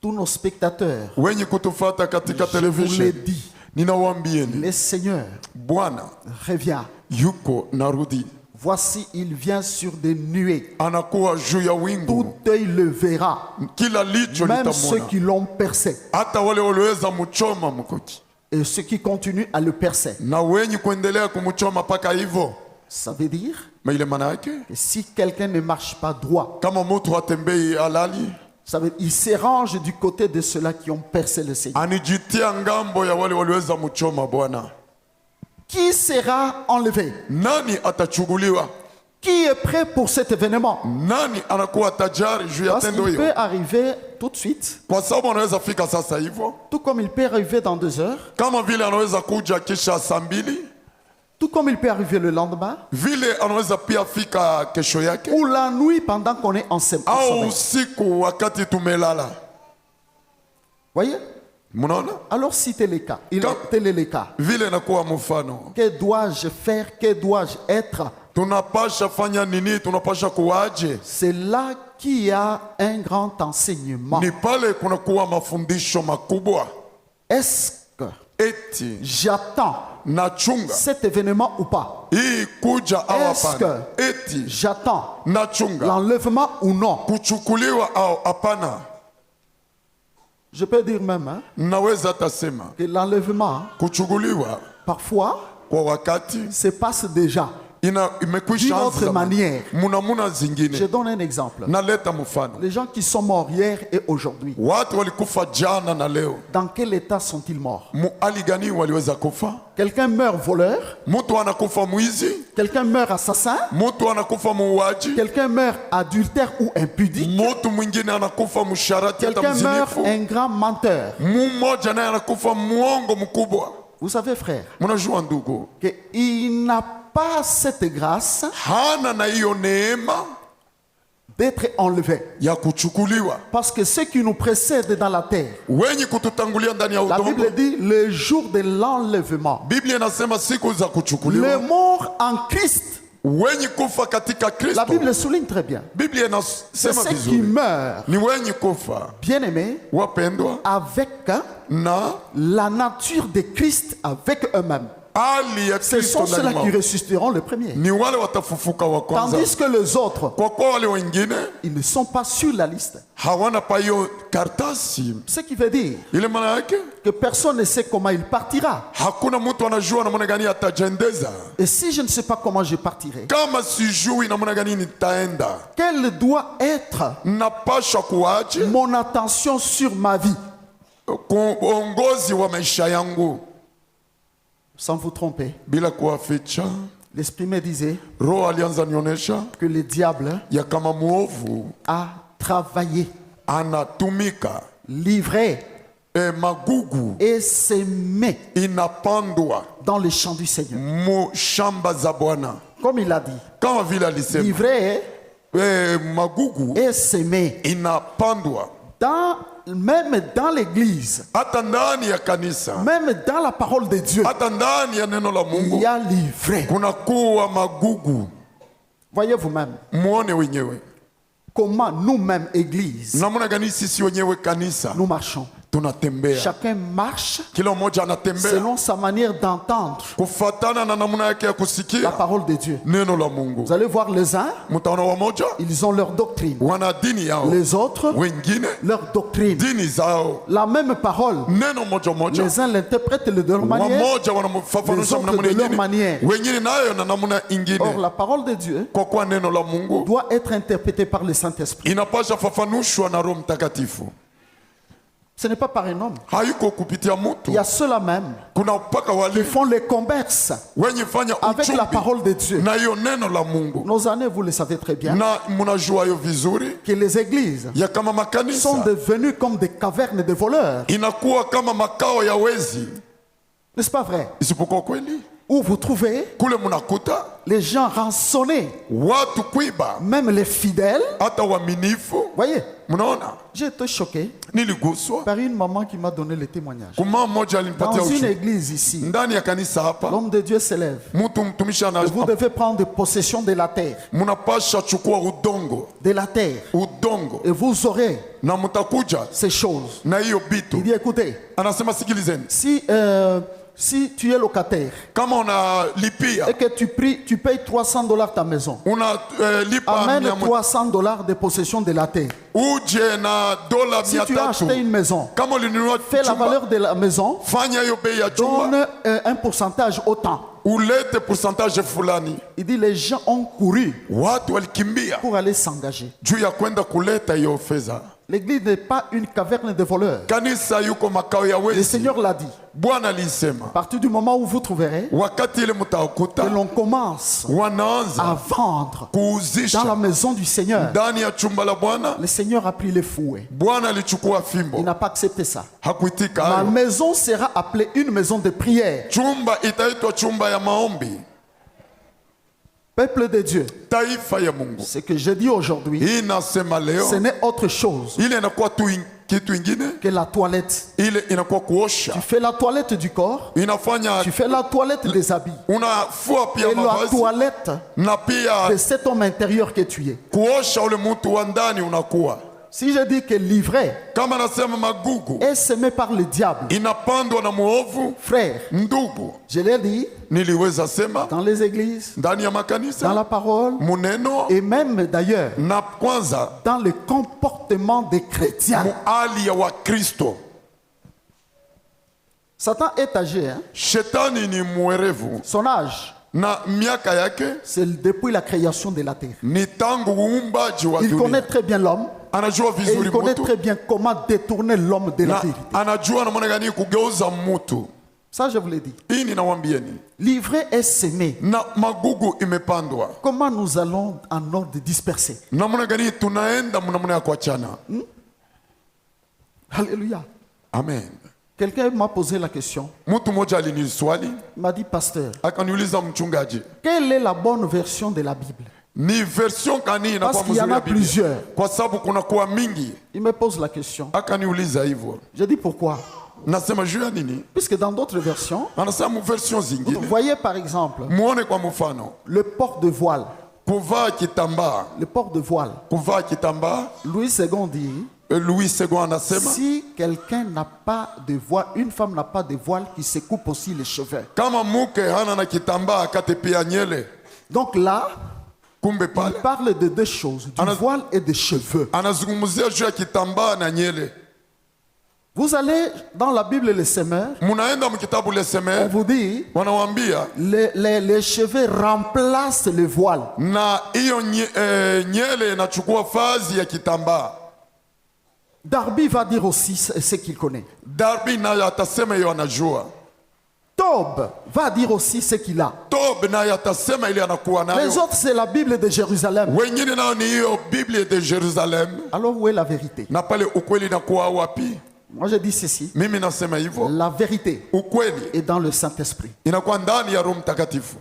tous nos spectateurs, wenye kutufata katika je vous l'ai television, dit, ninawaambieni le Seigneur Bwana revient. yuko narudi, Voici, il vient sur des nuées. anakuwa juu ya wingu, Tout œil le verra, kila licho même ceux litamwona, qui l'ont percé hata wale waliweza mchoma mkuki et ceux qui continuent à le percer. na wenye kuendelea kumchoma mpaka hivyo. Ça veut dire Ile maana yake que si quelqu'un ne marche pas droit, kama mtu hatembei halali, ça veut dire il se range du côté de ceux-là qui ont percé le Seigneur. anijitia ngambo ya wale waliweza mchoma Bwana. Qui sera enlevé? Nani atachuguliwa? Qui est prêt pour cet événement? Nani anakuwa tajari juu ya Parce tendo qu'il hiyo? peut arriver tout de suite, Kwa sababu anaweza fika sasa hivyo, tout comme il peut arriver dans 2 heures, kama vile anaweza kuja kisha saa 2, tout comme il peut arriver le lendemain, vile anaweza pia fika kesho yake, ou la nuit pendant qu'on est en au sommeil. usiku wakati tumelala. Voyez? Mnaona Alors si tel est le cas, tel est le cas, vile inakuwa mfano. que dois-je faire? Que dois-je être? Tunapasha fanya nini? Tunapasha kuwaje? C'est là qu'il y a un grand enseignement. Ni pale kunakuwa mafundisho makubwa. Est-ce que Eti j'attends nachunga cet événement ou pas? hii kuja au Est-ce hapana? que Eti j'attends nachunga l'enlèvement ou non? kuchukuliwa au hapana? Je peux dire même hein, Naweza tasema que l'enlèvement, kuchukuliwa parfois, kwa wakati se passe déjà d'une imekwisha autre anza manière. munamuna Je zingine. donne un exemple. Naleta mfano, Les gens qui sont morts hier et aujourd'hui, watu walikufa jana na leo, dans quel état sont-ils morts? mu hali gani waliweza kufa? Quelqu'un meurt voleur, Mtu anakufa mwizi, quelqu'un meurt assassin, mtu anakufa muuaji, quelqu'un meurt adultère ou impudique, mtu mwingine anakufa msharati hata quelqu'un meurt mzinifu, un grand menteur. mmoja naye anakufa mwongo mkubwa. Vous savez, frère, Mnajua ndugu, qu'il n'a pas cette grâce hana na hiyo neema d'être enlevé. ya kuchukuliwa. Parce que ceux qui nous précèdent dans la terre, Wenye kututangulia ndani ya la udongo, Bible dit le jour de l'enlèvement. Biblia inasema siku za Les kuchukuliwa, morts en Christ, wenye kufa katika la Kristo. Bible souligne très bien. Biblia C'est inasema ceux qui vizuri, meurent, ni wenye kufa bien-aimés, wapendwa avec na la nature de Christ avec eux-mêmes. hali ya Ce Kristo sont ceux-là ndani qui mwao. ressusciteront le premier. Ni wale watafufuka wa kwanza, Tandis que les autres, kwa kuwa wale wengine ils ne sont pas sur la liste. hawana pa hiyo kartasi. Ce qui veut dire Ile maana yake que personne ne sait comment il partira. hakuna mtu anajua namna gani atajendeza. Et si je ne sais pas comment je partirai, Kama sijui namna gani nitaenda, quelle doit être napasha kuaje mon attention sur ma vie? uongozi wa maisha yangu Sans vous tromper, bila kuwaficha. l'Esprit me disait Roho alianza nionyesha que le diable ya kama muovu a travaillé, anatumika, livré magugu et semé inapandwa dans les champs du Seigneur. mu shamba za Bwana, Comme il a dit, kama vile alisema livré magugu et semé. inapandwa Même dans l'église, hata ndani ya kanisa, même dans la parole de Dieu, hata ndani ya neno la il Mungu y a livré. kuna kuwa magugu. Voyez vous-même Muone wenyewe comment nous-mêmes, église, namna gani sisi wenyewe kanisa nous marchons. tunatembea. Chacun marche Kila mmoja anatembea selon sa manière d'entendre kufatana na namna yake ya la kusikia parole de Dieu. neno la Mungu. Vous allez voir les uns, Mtaona wamoja ils ont leur doctrine. wana dini yao, Les autres, wengine leur doctrine. dini zao, La même parole. neno moja moja. Les uns l'interprètent de leur manière. Wamoja Les wanamfafanusha autres namna de leur nyingine, manière. wengine nayo na namna Or, ingine. la parole de Dieu Kwa kuwa neno la Mungu doit être interprétée par le Saint-Esprit. inapasha fafanushwa na Roho Mtakatifu, Ce n'est pas par un homme. haiko kupitia Il mtu. y a ceux-là même Kuna mpaka qui wale font les commerces wenye fanya avec la uchumbi parole de Dieu. na hiyo neno la Mungu, Nos années, vous le savez très bien, na mnajua hiyo vizuri que les églises ya kama sont makanisa devenues comme des cavernes de voleurs. inakuwa kama makao ya wezi, N'est-ce pas vrai? isipokuwa kweli Où vous trouvez kule mnakuta les gens rançonnés, watu kuiba, même les fidèles. hata waaminifu. Voyez, Mnaona, j'ai été choqué niliguswa par une maman qui m'a donné le témoignage. kuma mmoja alinipatia Dans une ushuhuda église ici, ndani ya kanisa hapa. l'homme de Dieu s'élève. Mtu mtumishi ana Vous devez prendre possession de la terre. mnapasha chukua udongo De la terre. udongo, Et vous aurez na mtakuja ces choses. na hiyo Il bitu. dit, écoutez, Anasema sikilizeni, si tu es locataire kama unalipia et que tu payes $300 ta maison, unalipa amène $300 de possession de la terre. uje na dola Si tu as acheté 300. une maison, Kama ulinunua fais la chumba, valeur de la maison, fanya hiyo bei ya chumba, donne un pourcentage autant. ulete pourcentage fulani. Il dit, les gens ont couru Watu walikimbia pour aller s'engager. juu ya kwenda kuleta hiyo fedha. L'église n'est pas une caverne de voleurs. Kanisa yuko makao ya Le wezi. Seigneur l'a dit. Bwana alisema À partir du moment où vous trouverez wakati ile que mtakuta l'on commence à wanaanza vendre dans la kuuzisha maison du Seigneur, ndani ya chumba la Bwana, le Seigneur a pris les fouets. Bwana alichukua Il fimbo, n'a pas accepté ça. hakuitika Ma hayo. maison sera appelée une maison de prière. Chumba itaitwa chumba ya maombi. Peuple de Dieu, Taifa ya Mungu. ce que je dis aujourd'hui, Hii nasema leo ce n'est autre chose ile inakuwa tu kitu ingine, que la toilette. ile inakuwa kuosha, Tu fais la toilette du corps, inafanya tu fais la toilette des habits unafua pia et la mavazi toilette na pia de cet homme intérieur que tu es. kuosha ule mtu wa ndani unakuwa. Si je dis que l'ivraie Kama nasema magugu est semée par le diable, inapandwa na muovu, frère, ndugu, je l'ai dit, niliweza sema dans les églises, ndani ya dans makanisa la parole, muneno et même d'ailleurs na kwanza dans le comportement des chrétiens. muali ya Wakristo. Satan est âgé, hein? Shetani ni mwerevu Son âge, na miaka yake c'est depuis la création de la terre. ni tangu uumbaji wa Il connaît dunia. très bien l'homme Anajua et vizuri il connaît mtu très bien comment détourner l'homme de la na vérité. anajua namna gani kugeuza mtu. Ça, je vous l'ai dit. Hii ninawambieni, L'ivraie est semée. na magugu imepandwa. Comment nous allons en ordre dispersé? Namna gani tunaenda mnamna ya kuachana. Alléluia. Amen. Quelqu'un m'a posé la question. Mtu mmoja aliniswali Il m'a dit, pasteur, akaniuliza, mchungaji, quelle est la bonne version de la Bible? ni version gani inakuwa Parce qu'il y en mzuri a ya Biblia? plusieurs. Kwa sababu kuna kuwa mingi. Il me pose la question. Akaniuliza hivyo, Je dis pourquoi? nasema juu ya nini? Puisque dans d'autres versions, Anasema mu version vous zingine, voyez par exemple muone kwa mfano le port de voile. kuvaa kitambaa, Le port de voile. kuvaa kitambaa. Louis II dit, Louis II anasema si quelqu'un n'a pas de voile, une femme n'a pas de voile, qui se coupe aussi les cheveux. kama muke hana na kitambaa akate pia nyele. Donc là, Kumbe il pale parle de deux choses, du voile et des cheveux. anazungumzia juu ya kitambaa na nyele. Vous allez dans la Bible, les semeurs, Munaenda mkitabu on Leseme, vous dit, wanawambia les cheveux remplacent le voile. na hiyo nyele inachukua fazi ya kitambaa. Darby va dire aussi ce qu'il connaît. Darby naye atasema hiyo anajua. Tob va dire aussi ce qu'il a. Tob naye atasema ile anakuwa Les nayo. autres, c'est la Bible de Jérusalem. Wengine nao ni hiyo Biblia de Jerusalem. Alors où est la vérité? Na pale ukweli inakuwa wapi? Moi je dis ceci. Mimi nasema hivyo. La vérité Ukweli est dans le Saint-Esprit. inakuwa ndani ya Roho Mtakatifu.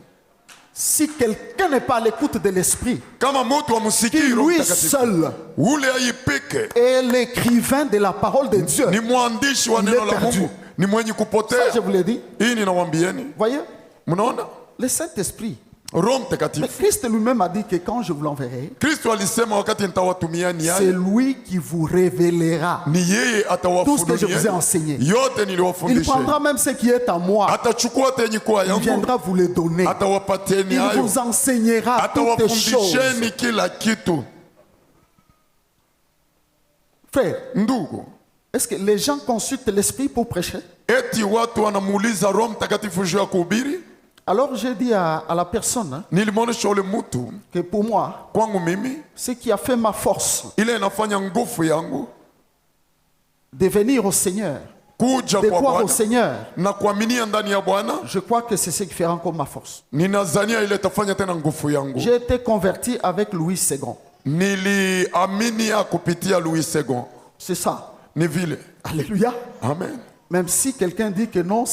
Si quelqu'un n'est pas à l'écoute de l'Esprit, Kama mtu amsikii Roho lui Mtakatifu, seul ule aipike est l'écrivain de la parole de Dieu. ni mwandishi wa Il neno est la perdu. Mungu, ni mwenye Ça, je kupotea. vous l'ai dit. Hii ninawambieni, Voyez, mnaona le Saint-Esprit. Roho Mais Mtakatifu. Christ lui-même a dit que quand je vous l'enverrai, Kristo alisema wakati nitawatumia ni c'est yeye, lui qui vous révélera ni yeye tout ce que je vous ai atawafunulia enseigné. yote Il niliwafundisha. prendra même ce qui est à moi. Atachukua hata yenye kuwa Il yangu, viendra vous le donner. atawapateni Il hayo, vous enseignera toutes les choses. atawafundisheni kila kitu. Frère, Ndugu, est-ce que les gens consultent l'Esprit pour prêcher? eti watu wanamuuliza Roho Mtakatifu juu ya kuhubiri? Alors j'ai dit à la personne hein, Nilimwonyesha ule mtu, que pour moi, kwangu mimi ce qui a fait ma force ile inafanya nguvu yangu de venir au Seigneur, kuja de kwa croire au Bwana Seigneur, na kuaminia ndani ya Bwana, je crois que c'est ce qui fera encore ma force. ninazania ile itafanya tena nguvu yangu. J'ai été converti avec Louis II. Niliaminia kupitia Louis II. C'est ça. Ni vile. Alléluia. Amen. Même si quelqu'un dit que non,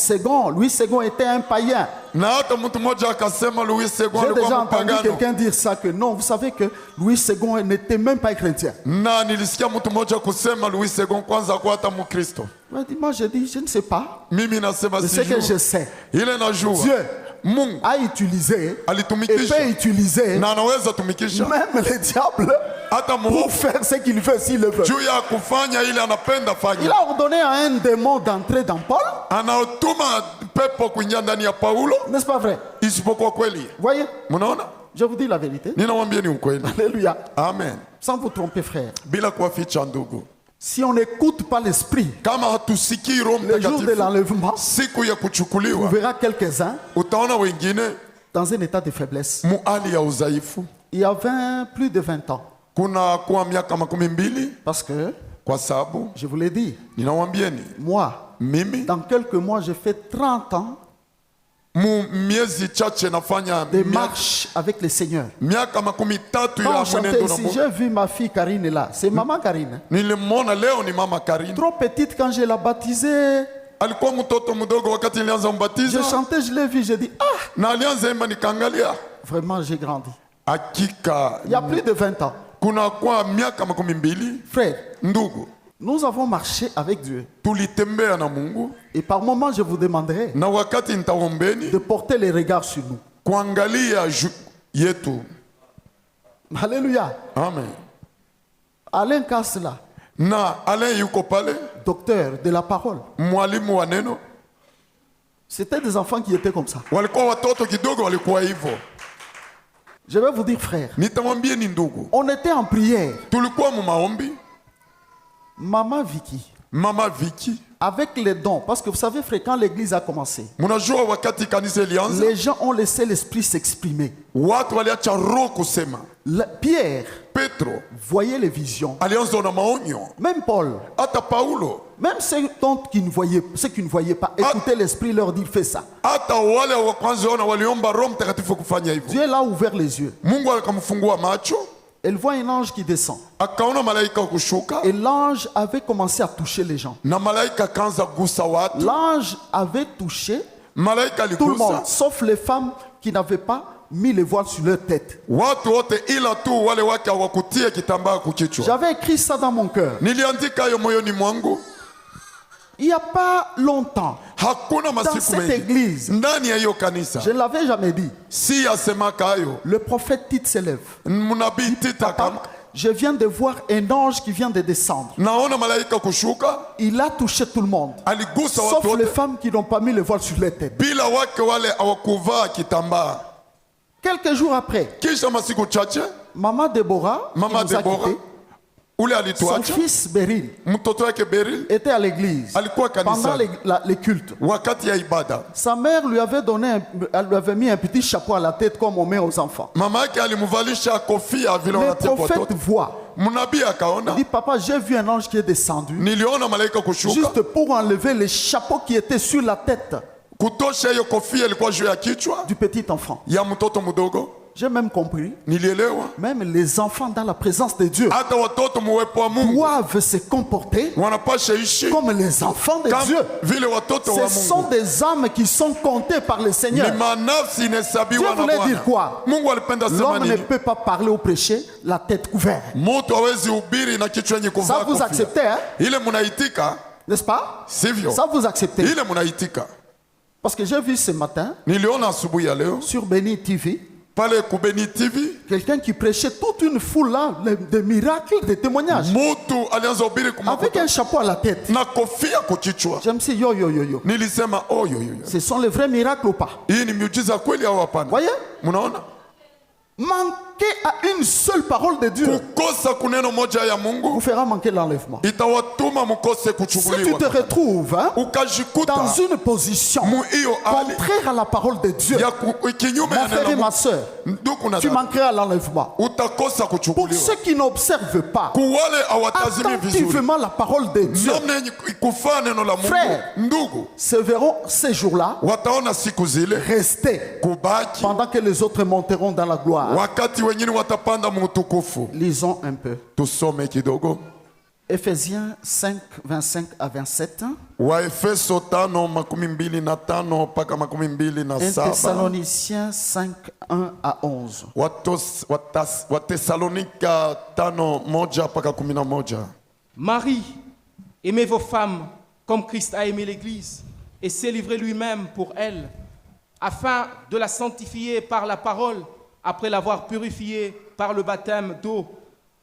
Louis II était un païen. Na hata mtu mmoja akasema Louis II J'ai déjà alikuwa entendu mpagano. quelqu'un dire ça, que non, vous savez que Louis II n'était même pas chrétien. Na nilisikia mtu mmoja kusema Louis II kwanza kwa hata Mkristo. Moi, je dis, je ne sais pas. Mimi nasema Mais ce que je sijui. sais, Ile najua. Dieu Mungu a utilisé et alitumikisha peut utiliser na anaweza tumikisha même le diable hata pour mwovu faire ce qu'il veut s'il le veut. juu ya kufanya ile anapenda Il fanya. a ordonné à un démon d'entrer dans Paul, Anaotuma pepo kuingia ndani ya Paulo, n'est-ce pas vrai? isipokuwa kweli. Voyez, Mnaona? je vous dis la vérité. Ninawambia ni ukweli. Alléluia. Amen. Sans vous tromper, frère. Bila kuwaficha ndugu, Si on n'écoute pas l'esprit, kama hatusikii Roho le jour de Mtakatifu, l'enlèvement, siku ya on kuchukuliwa verra quelques-uns utaona wengine dans un état de faiblesse. muhali ya udhaifu. Il y a plus de 20 ans. Kuna kuwa miaka 12, Parce que, kwa sababu je vous l'ai dit, ninawambieni moi, mimi dans quelques mois, je fais 30 ans miezi chache nafanya de marche avec le Seigneur. miaka 13 Quand ya on chantait mwenendo na ici, Mungu. j'ai vu ma fille Karine là. C'est maman Karine. Nilimwona leo ni mama Karine. Trop petite quand je l'ai baptisée. Alikuwa mtoto mdogo wakati nilianza Je mbatizo chantais, je l'ai vu, j'ai dit, ah, na alianza imba nikaangalia. vraiment j'ai grandi. Hakika Il y a plus de 20 ans. kuna kwa miaka 12 Frère, ndugu, nous avons marché avec Dieu. tulitembea na Mungu Et par moments, je vous demanderai na wakati nitaombeni de porter les regards sur nous. kuangalia yetu. Alléluia. Amen. Alain Kassela, Na Alain yuko pale, docteur de la parole. mwalimu wa neno. C'était des enfants qui étaient comme ça. Walikuwa watoto kidogo, walikuwa hivyo. Je vais vous dire, frère, Nitamwambia ni ndugu, on était en prière. tulikuwa mu maombi. Maman Vicky, Mama Viki, avec les dons, parce que vous savez, frère, quand l'église a commencé, munajua wakati kanisa ilianza, les gens ont laissé l'esprit s'exprimer. watu waliacha roho kusema. Pierre Petro voyait les visions. alianza na maonyo, Même Paul, hata Paulo, même ceux qui ne voyaient pas, écoutaient l'esprit leur dire fais ça. hata wale wa kwanza ona waliomba Roho Mtakatifu kufanya hivyo. Dieu l'a ouvert les yeux. Mungu akamfungua macho, Elle voit un ange qui descend. akaona malaika kushuka, Et l'ange avait commencé à toucher les gens. na malaika kaanza gusa watu. L'ange avait touché Malaika tout le monde, aligusa sauf les femmes qui n'avaient pas mis le voile sur leur tête. watu wote, ila tu wale wake hawakutia kitambaa kukichwa. J'avais écrit ça dans mon cœur. Niliandika hayo moyoni mwangu. Il n'y a pas longtemps, Hakuna dans masiku cette mengi église, ndani ya hiyo kanisa, je ne l'avais jamais dit, si yasemaka hayo, le prophète Tite s'élève. mnabii Tita kama Je viens de voir un ange qui vient de descendre. naona malaika kushuka, Il a touché tout le monde, aligusa sauf watu les wote, femmes qui n'ont pas mis le voile sur leur tête. bila wake wale hawakuvaa kitambaa. Quelques jours après, Kisha masiku chache, Maman Déborah, qui mama nous a Debora quittés, ule son alituacha, fils Beryl mtoto wake Beril était à l'église alikuwa pendant kanisani les cultes. wakati ya ibada. Sa mère lui avait elle lui avait mis un petit chapeau à la tête comme on met aux enfants. Mama yake alimvalisha kofia vile Le wanatia kwa prophète watoto. voit mnabii Il akaona, dit, papa, j'ai vu un ange qui est descendu niliona malaika kushuka juste pour enlever les chapeaux qui étaient sur la tête kutosha hiyo kofia ilikuwa juu ya kichwa du petit enfant. ya mtoto mdogo. J'ai même compris, Nilielewa même les enfants dans la présence de Dieu hata watoto muwepo wa Mungu doivent se comporter wanapasha ishi comme les enfants de kama Dieu. vile watoto wa Ce sont Mungu. des âmes qui sont comptées par le Ni Seigneur. manafsi Dieu inahesabiwa na voulait Bwana. dire quoi? Mungu alipenda sema L'homme ne nini? peut pas parler au prêcher la tête couverte. Mtu hawezi hubiri na kichwa yenye Ça kuvaa vous kofia. acceptez, hein? Ile mnaitika, N'est-ce pas? sivyo? Ça vous acceptez. Ile mnaitika. Parce que j'ai vu ce matin Niliona asubuhi ya leo sur Béni TV pale Kubeni TV quelqu'un qui prêchait toute une foule là, de miracles, de témoignages, mtu alianza hubiri avec kumakuta un chapeau à la tête. na kofia kukichwa. Je me suis dit, yo, yo, yo, yo. Nilisema oh, yo, yo, yo. Ce sont les vrais miracles ou pas? Hii ni miujiza kweli au hapana? Voyez? Mnaona? Manquer à une seule parole de Dieu Kukosa kuneno moja ya vous Mungu fera manquer l'enlèvement. itawatuma mkose Si tu kuchukuliwa. te retrouves hein, Ukajikuta dans une position mu hiyo hali contraire à la parole de Dieu, ya kinyume mon ya frère et neno la ma Mungu, soeur, ndugu na tu dada, manqueras à l'enlèvement. utakosa Pour kuchukuliwa. ceux qui n'observent pas Kuwale hawatazimi vizuri attentivement la parole de Dieu, namna yenye kufaa neno la Mungu, Frère. ndugu se verront ces jours-là wataona siku zile rester kubaki pendant que les autres monteront dans la gloire. wakati wengine watapanda mutukufu. Lisons un peu. Tusome kidogo Éphésiens 5, 25 à 27. Waefeso 5:25 mpaka 1 27. Thessaloniciens 5, 1 à 11. Watesalonika 5:1 mpaka 11. Marie, aimez vos femmes comme Christ a aimé l'Église et s'est livré lui-même pour elle, afin de la sanctifier par la parole, après l'avoir purifiée par le baptême d'eau,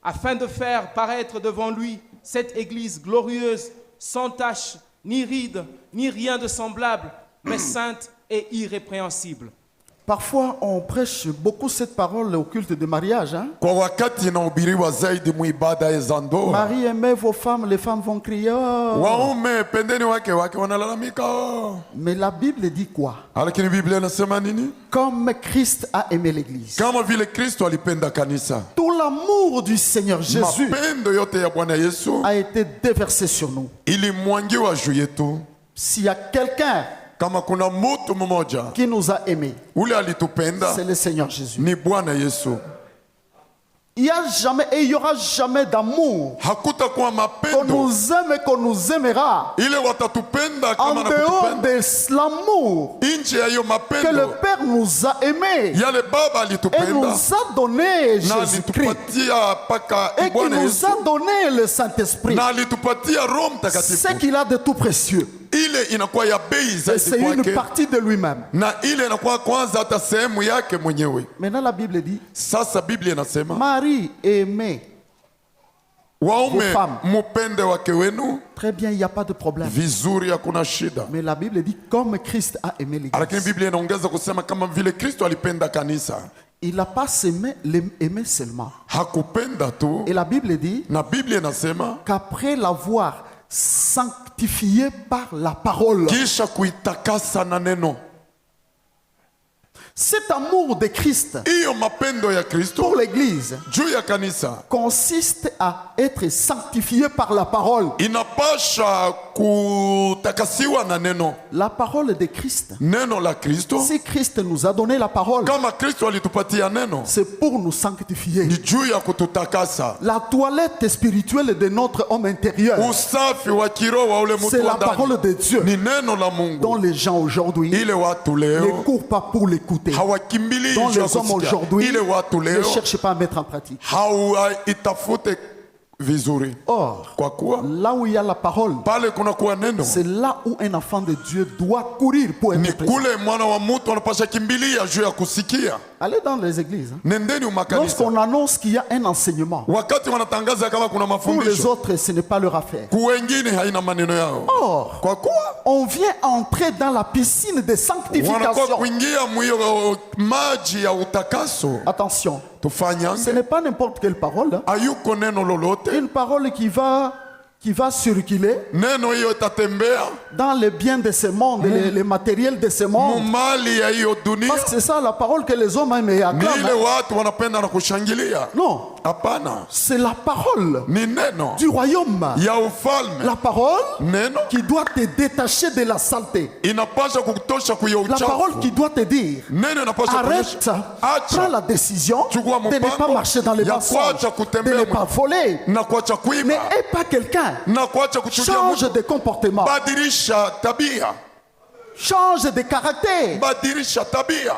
afin de faire paraître devant lui cette Église glorieuse, sans tache, ni ride, ni rien de semblable, mais sainte et irrépréhensible. Parfois, on prêche beaucoup cette parole au culte de mariage. Hein? Kwa wakati inahubiriwa zaidi muibada za ndoa, Marie, aimez vos femmes, les femmes vont crier. Oh. waume pendeni wake wanalalamika oh. Mais la Bible dit quoi? Lakini Biblia inasema nini? Comme Christ a aimé l'Église. Kama vile Kristo alipenda kanisa, Tout l'amour du Seigneur Jésus mapendo yote ya Bwana Yesu a été déversé sur nous. ilimwangiwa juu yetu. S'il y a quelqu'un Kama kuna mtu mmoja qui nous a aimés, ule alitupenda c'est le Seigneur Jésus. ni Bwana Yesu. Il n'y a jamais et il n'y aura jamais d'amour Hakutakuwa qu'on mapendo nous aime et qu'on nous aimera ile watatupenda en kama na dehors kutupenda de l'amour nje ya hiyo que le mapendo Père nous a aimés yale Baba et alitupenda nous a donné na Jésus-Christ alitupatia paka et qui Bwana nous Yesu a donné le Saint-Esprit. na alitupatia Roho Ce Mtakatifu. qu'il a de tout précieux. Ile inakuwa ya bei Et c'est zaidi une kwake partie de lui-même. na ile inakuwa kwanza hata sehemu yake mwenyewe. Maintenant, la Bible dit Sasa Biblia inasema Marie aimée. waume Vos femmes. mupende wake wenu Très bien, il n'y a pas de problème. vizuri, hakuna shida. Mais la Bible dit comme Christ a aimé Lakini l'Église. Biblia inaongeza kusema kama vile Kristo alipenda kanisa, Il n'a pas aimé seulement. hakupenda tu. Et la Bible dit Na Biblia inasema qu'après l'avoir sanctifié par la parole, kisha kuitakasa na neno. cet amour de Christ Hiyo mapendo ya Kristo pour l'Église juu ya kanisa consiste à être sanctifié par la parole. inapasha kutakasiwa na neno. La parole de Christ. Neno la Kristo, Si Christ nous a donné la parole, kama Kristo alitupatia neno, c'est pour nous sanctifier. ni juu ya kututakasa. La toilette spirituelle de notre homme intérieur, Usafi wa kiroho wa ule c'est mtu la wa ndani parole de Dieu ni neno la dont Mungu. les gens aujourd'hui Ile watu ne leo courent pas pour l'écouter, hawakimbilii dont juu ya les hommes kusikia. aujourd'hui Ile watu ne leo cherchent pas à mettre en pratique. hawaitafute vizuri, Or, kwa kuwa là où il y a la parole, pale kuna kuwa neno, c'est là où un enfant de Dieu doit courir pour ni être présent. kule mwana wa mtu anapasha kimbilia juu ya kusikia. Allez dans les églises. Hein. Nendeni umakanisa, Lorsqu'on annonce qu'il y a un enseignement, wakati wanatangaza kama kuna pour les mafundisho, autres, ce n'est pas leur affaire. kuwengine haina maneno yao, Or, kwa kuwa on vient entrer dans la piscine de wanakuwa sanctification. kuingia mwiyo maji ya utakaso. Attention, ce Tufanyange, n'est pas n'importe quelle parole. Hein. hayuko neno lolote. Une parole qui va circuler Neno hiyo itatembea dans les biens de ce monde, les matériels de ce monde. mumali ya hiyo dunia, Parce que c'est ça la parole que les hommes aiment et ni acclament. ile Hein. watu wanapenda na kushangilia. Non, Hapana, c'est la parole ni neno du royaume. ya ufalme. La parole Neno qui doit te détacher de la saleté. inapasha kutosha kuya La parole uchafu. qui doit te dire, Neno inapasha arrête, acha prends la décision Chukua de ne pas mpango marcher dans les ya mensonges, kuacha de kutembea ne pas voler. na kuacha kuiba N'aie pas quelqu'un. na kuacha kuchukia Change mtu. de comportement. Badilisha tabia, Change de caractère. badilisha tabia.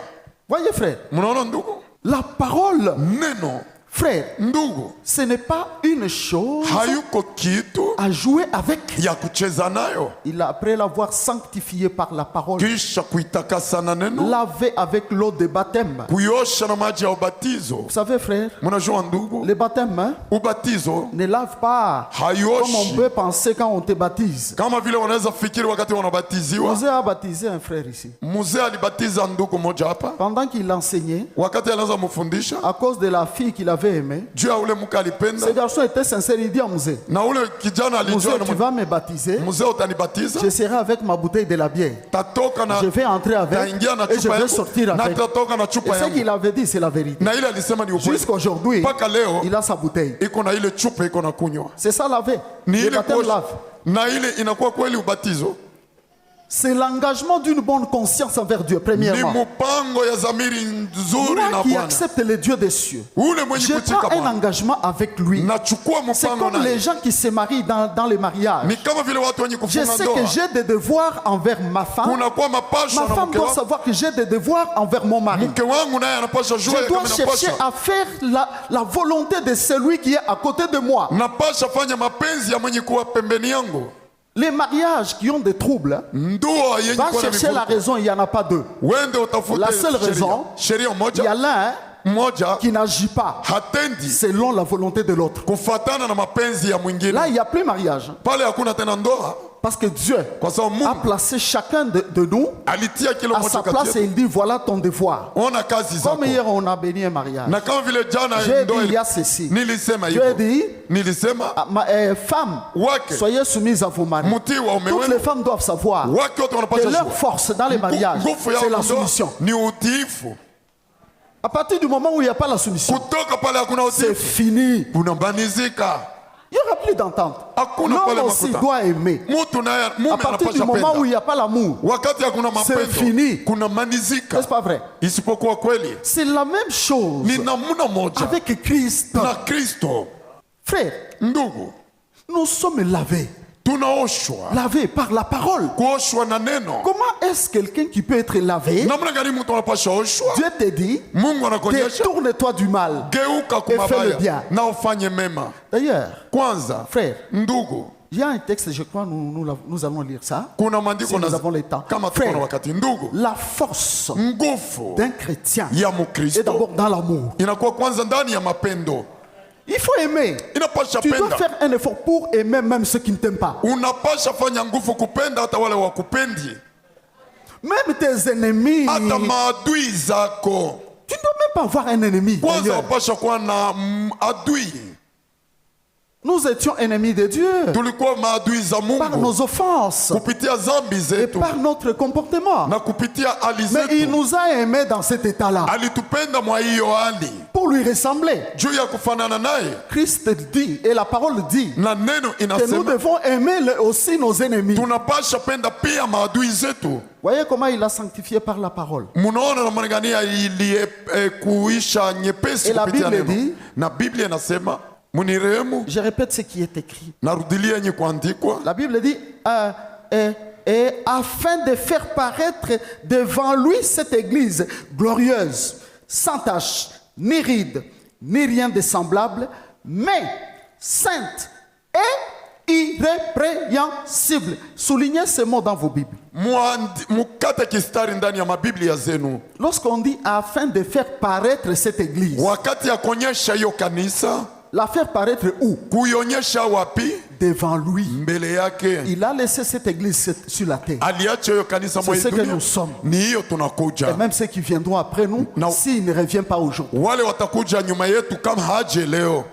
Voyez frère, Mnaona ndugu, la parole, neno frère, ndugu ce n'est pas une chose hayuko kitu à jouer avec. ya kucheza nayo, Après l'avoir sanctifié par la parole, kisha kuitakasa na neno, lavé avec l'eau de baptême. kuyosha na maji ya ubatizo. Vous savez frère, Mnajua ndugu, le baptême hein, ubatizo ne lave pas comme on haioshi peut penser quand on te baptise. kama vile wanaweza fikiri wakati wanabatiziwa. Mzee a baptisé un frère ici. Mzee alibatiza ndugu moja hapa, Pendant qu'il enseignait, wakati anaanza mfundisha à cause de la fille qu'il avait aimée, juu ya ule mke alipenda, ce garçon était sincère. Il dit à Mzee, na ule kijana Mzee, alijua tu vas me baptiser. mzee utanibatiza, Je serai avec ma bouteille de la bière. tatoka na Je vais entrer avec taingia na et je chupa vais yangu sortir na avec. tatoka na Et chupa ce qu'il yangu. avait dit, c'est la vérité. Na ile alisema ni ukweli. Jusqu'aujourd'hui, Mpaka leo il a sa bouteille. iko na ile chupa iko na kunywa, C'est ça laver. ni Le ile baptême kuosha, lave. na ile inakuwa kweli ubatizo. C'est l'engagement d'une bonne conscience envers Dieu, Ni premièrement. mpango ya zamiri nzuri Moi na qui Bwana. accepte le Dieu des cieux, Ule mwenye je kuchika prends un Bwana, engagement avec lui. nachukua C'est mpango comme les naye. gens qui se marient dans les mariages. Ni kama vile watu wenye Je kufunga sais que ndoa, j'ai des devoirs envers ma femme. kunakuwa mapasho Ma na femme mke doit wangu. savoir que j'ai des devoirs envers mon mari. Mke wangu naye anapasha jua Je dois kama chercher napasha à faire la volonté de celui qui est à côté de moi. napasha fanya mapenzi ya mwenye kuwa pembeni yangu. Les mariages qui ont des troubles, Ndoa yenye va kuwa na chercher la mivuto, raison, il n'y en a pas deux. wende utafute La seule raison, sheria Il y a moja l'un moja qui n'agit pas hatendi selon la volonté de l'autre. kufatana na mapenzi ya mwingine. Là, il n'y a plus mariage. Pale hakuna tena ndoa, Parce que Dieu kwa sababu a Mungu placé chacun de nous alitia kila à mmoja sa kati place et yetu. il dit voilà ton devoir. Ona kazi zako. Comme hier, on a béni un mariage. Na kama vile jana J'ai dit ndoa il y a ceci. nilisema Dieu a hivyo, dit nilisema femmes, wake soyez soumises à vos maris. mtii wa ume Toutes les wenu, femmes doivent savoir wake wote que wanapasha leur jua force dans les mariages, nguvu yao c'est la kwa ndoa soumission. ni utiifu. À partir du moment où il n'y a pas la soumission, Kutoka pale hakuna c'est utiifu, fini. unabanizika. Il n'y aura plus d'entente. Hakuna pale L'homme aussi makuta. doit aimer. Mtu naye À mume partir du anapasha moment où il penda. n'y a pas l'amour, Wakati hakuna c'est fini. mapendo kuna manizika, n'est-ce pas vrai? isipokuwa kweli C'est la même chose ni namna moja avec Christ. na Kristo. Frère, Ndugu, nous sommes lavés. tunaoshwa Lavés par la parole. kuoshwa na neno. Comment est-ce quelqu'un qui peut être lavé? Namna gani mtu anapasha oshwa? Dieu te dit, Mungu anakuonyesha détourne-toi du mal. geuka kwa Et fais le mabaya bien. na ufanye mema. D'ailleurs, Kwanza frère, ndugu, il y a un texte, je crois, nous allons lire ça. kuna maandiko Si nous avons le temps. kama tuko na Frère, wakati. Ndugu, la force nguvu d'un chrétien ya est Mkristo d'abord dans l'amour. inakuwa kwanza ndani ya mapendo. Il faut aimer. Inapasha Tu dois penda, faire un effort pour aimer même ceux qui ne t'aiment pas. unapasha fanya nguvu kupenda hata wale wakupendi, Même tes ennemis. hata maadui zako. Tu ne dois même pas avoir un ennemi. Kwanza d'ailleurs. wapasha kuwa na adui. Nous étions ennemis de Dieu Tulikuwa maadui za par Mungu nos offenses kupitia zambi et zetu par notre comportement. na kupitia hali Mais il zetu. nous a aimés dans cet état-là Alitupenda mwa hiyo hali pour lui ressembler. juu ya kufanana naye, Christ dit et la parole dit na neno que nous inasema devons aimer aussi nos ennemis. tunapasha penda pia maadui zetu. Voyez comment il a sanctifié par la parole. Munaona namna gani kuisha nyepesi Et la kupitia Bible neno. dit, Na Biblia inasema munirehemu, je répète ce qui est écrit. narudilia yenye kuandikwa, La Bible dit et afin de faire paraître devant lui cette église glorieuse, sans tache, ni ride, ni rien de semblable, mais sainte et irrépréhensible. Soulignez ce mot dans vos Bibles. mukate kistari ndani ya mabiblia zenu. Lorsqu'on dit afin de faire paraître cette église, Wakati ya kuonyesha hiyo kanisa, la faire paraître où? kuionyesha wapi? Devant lui. Mbele yake. Il a laissé cette église sur la terre. Aliacha hiyo kanisa mwa C'est ce que dunia. nous sommes. Ni hiyo Et tunakuja. même ceux qui viendront après nous, Non. s'il ne revient pas aujourd'hui. Wale watakuja nyuma yetu kama haje leo,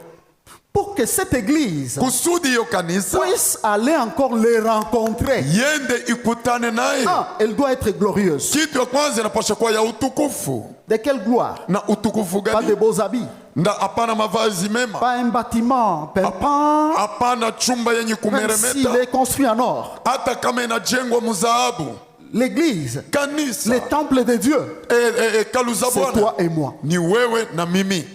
Pour que cette église kusudi hiyo kanisa puisse aller encore les rencontrer. yende ikutane naye. Elle doit être glorieuse. Kitu ya kwanza inapaswa kuwa ya utukufu. De quelle gloire? Na utukufu Pas de gani? beaux habits, hapana mavazi mema, pas un bâtiment pimpant, hapana chumba yenye même s'il kumeremeta, est construit en or. hata kama inajengwa mzahabu. L'église, Kanisa, les temples de Dieu, hekalu za c'est Bwana toi et moi. ni wewe na mimi.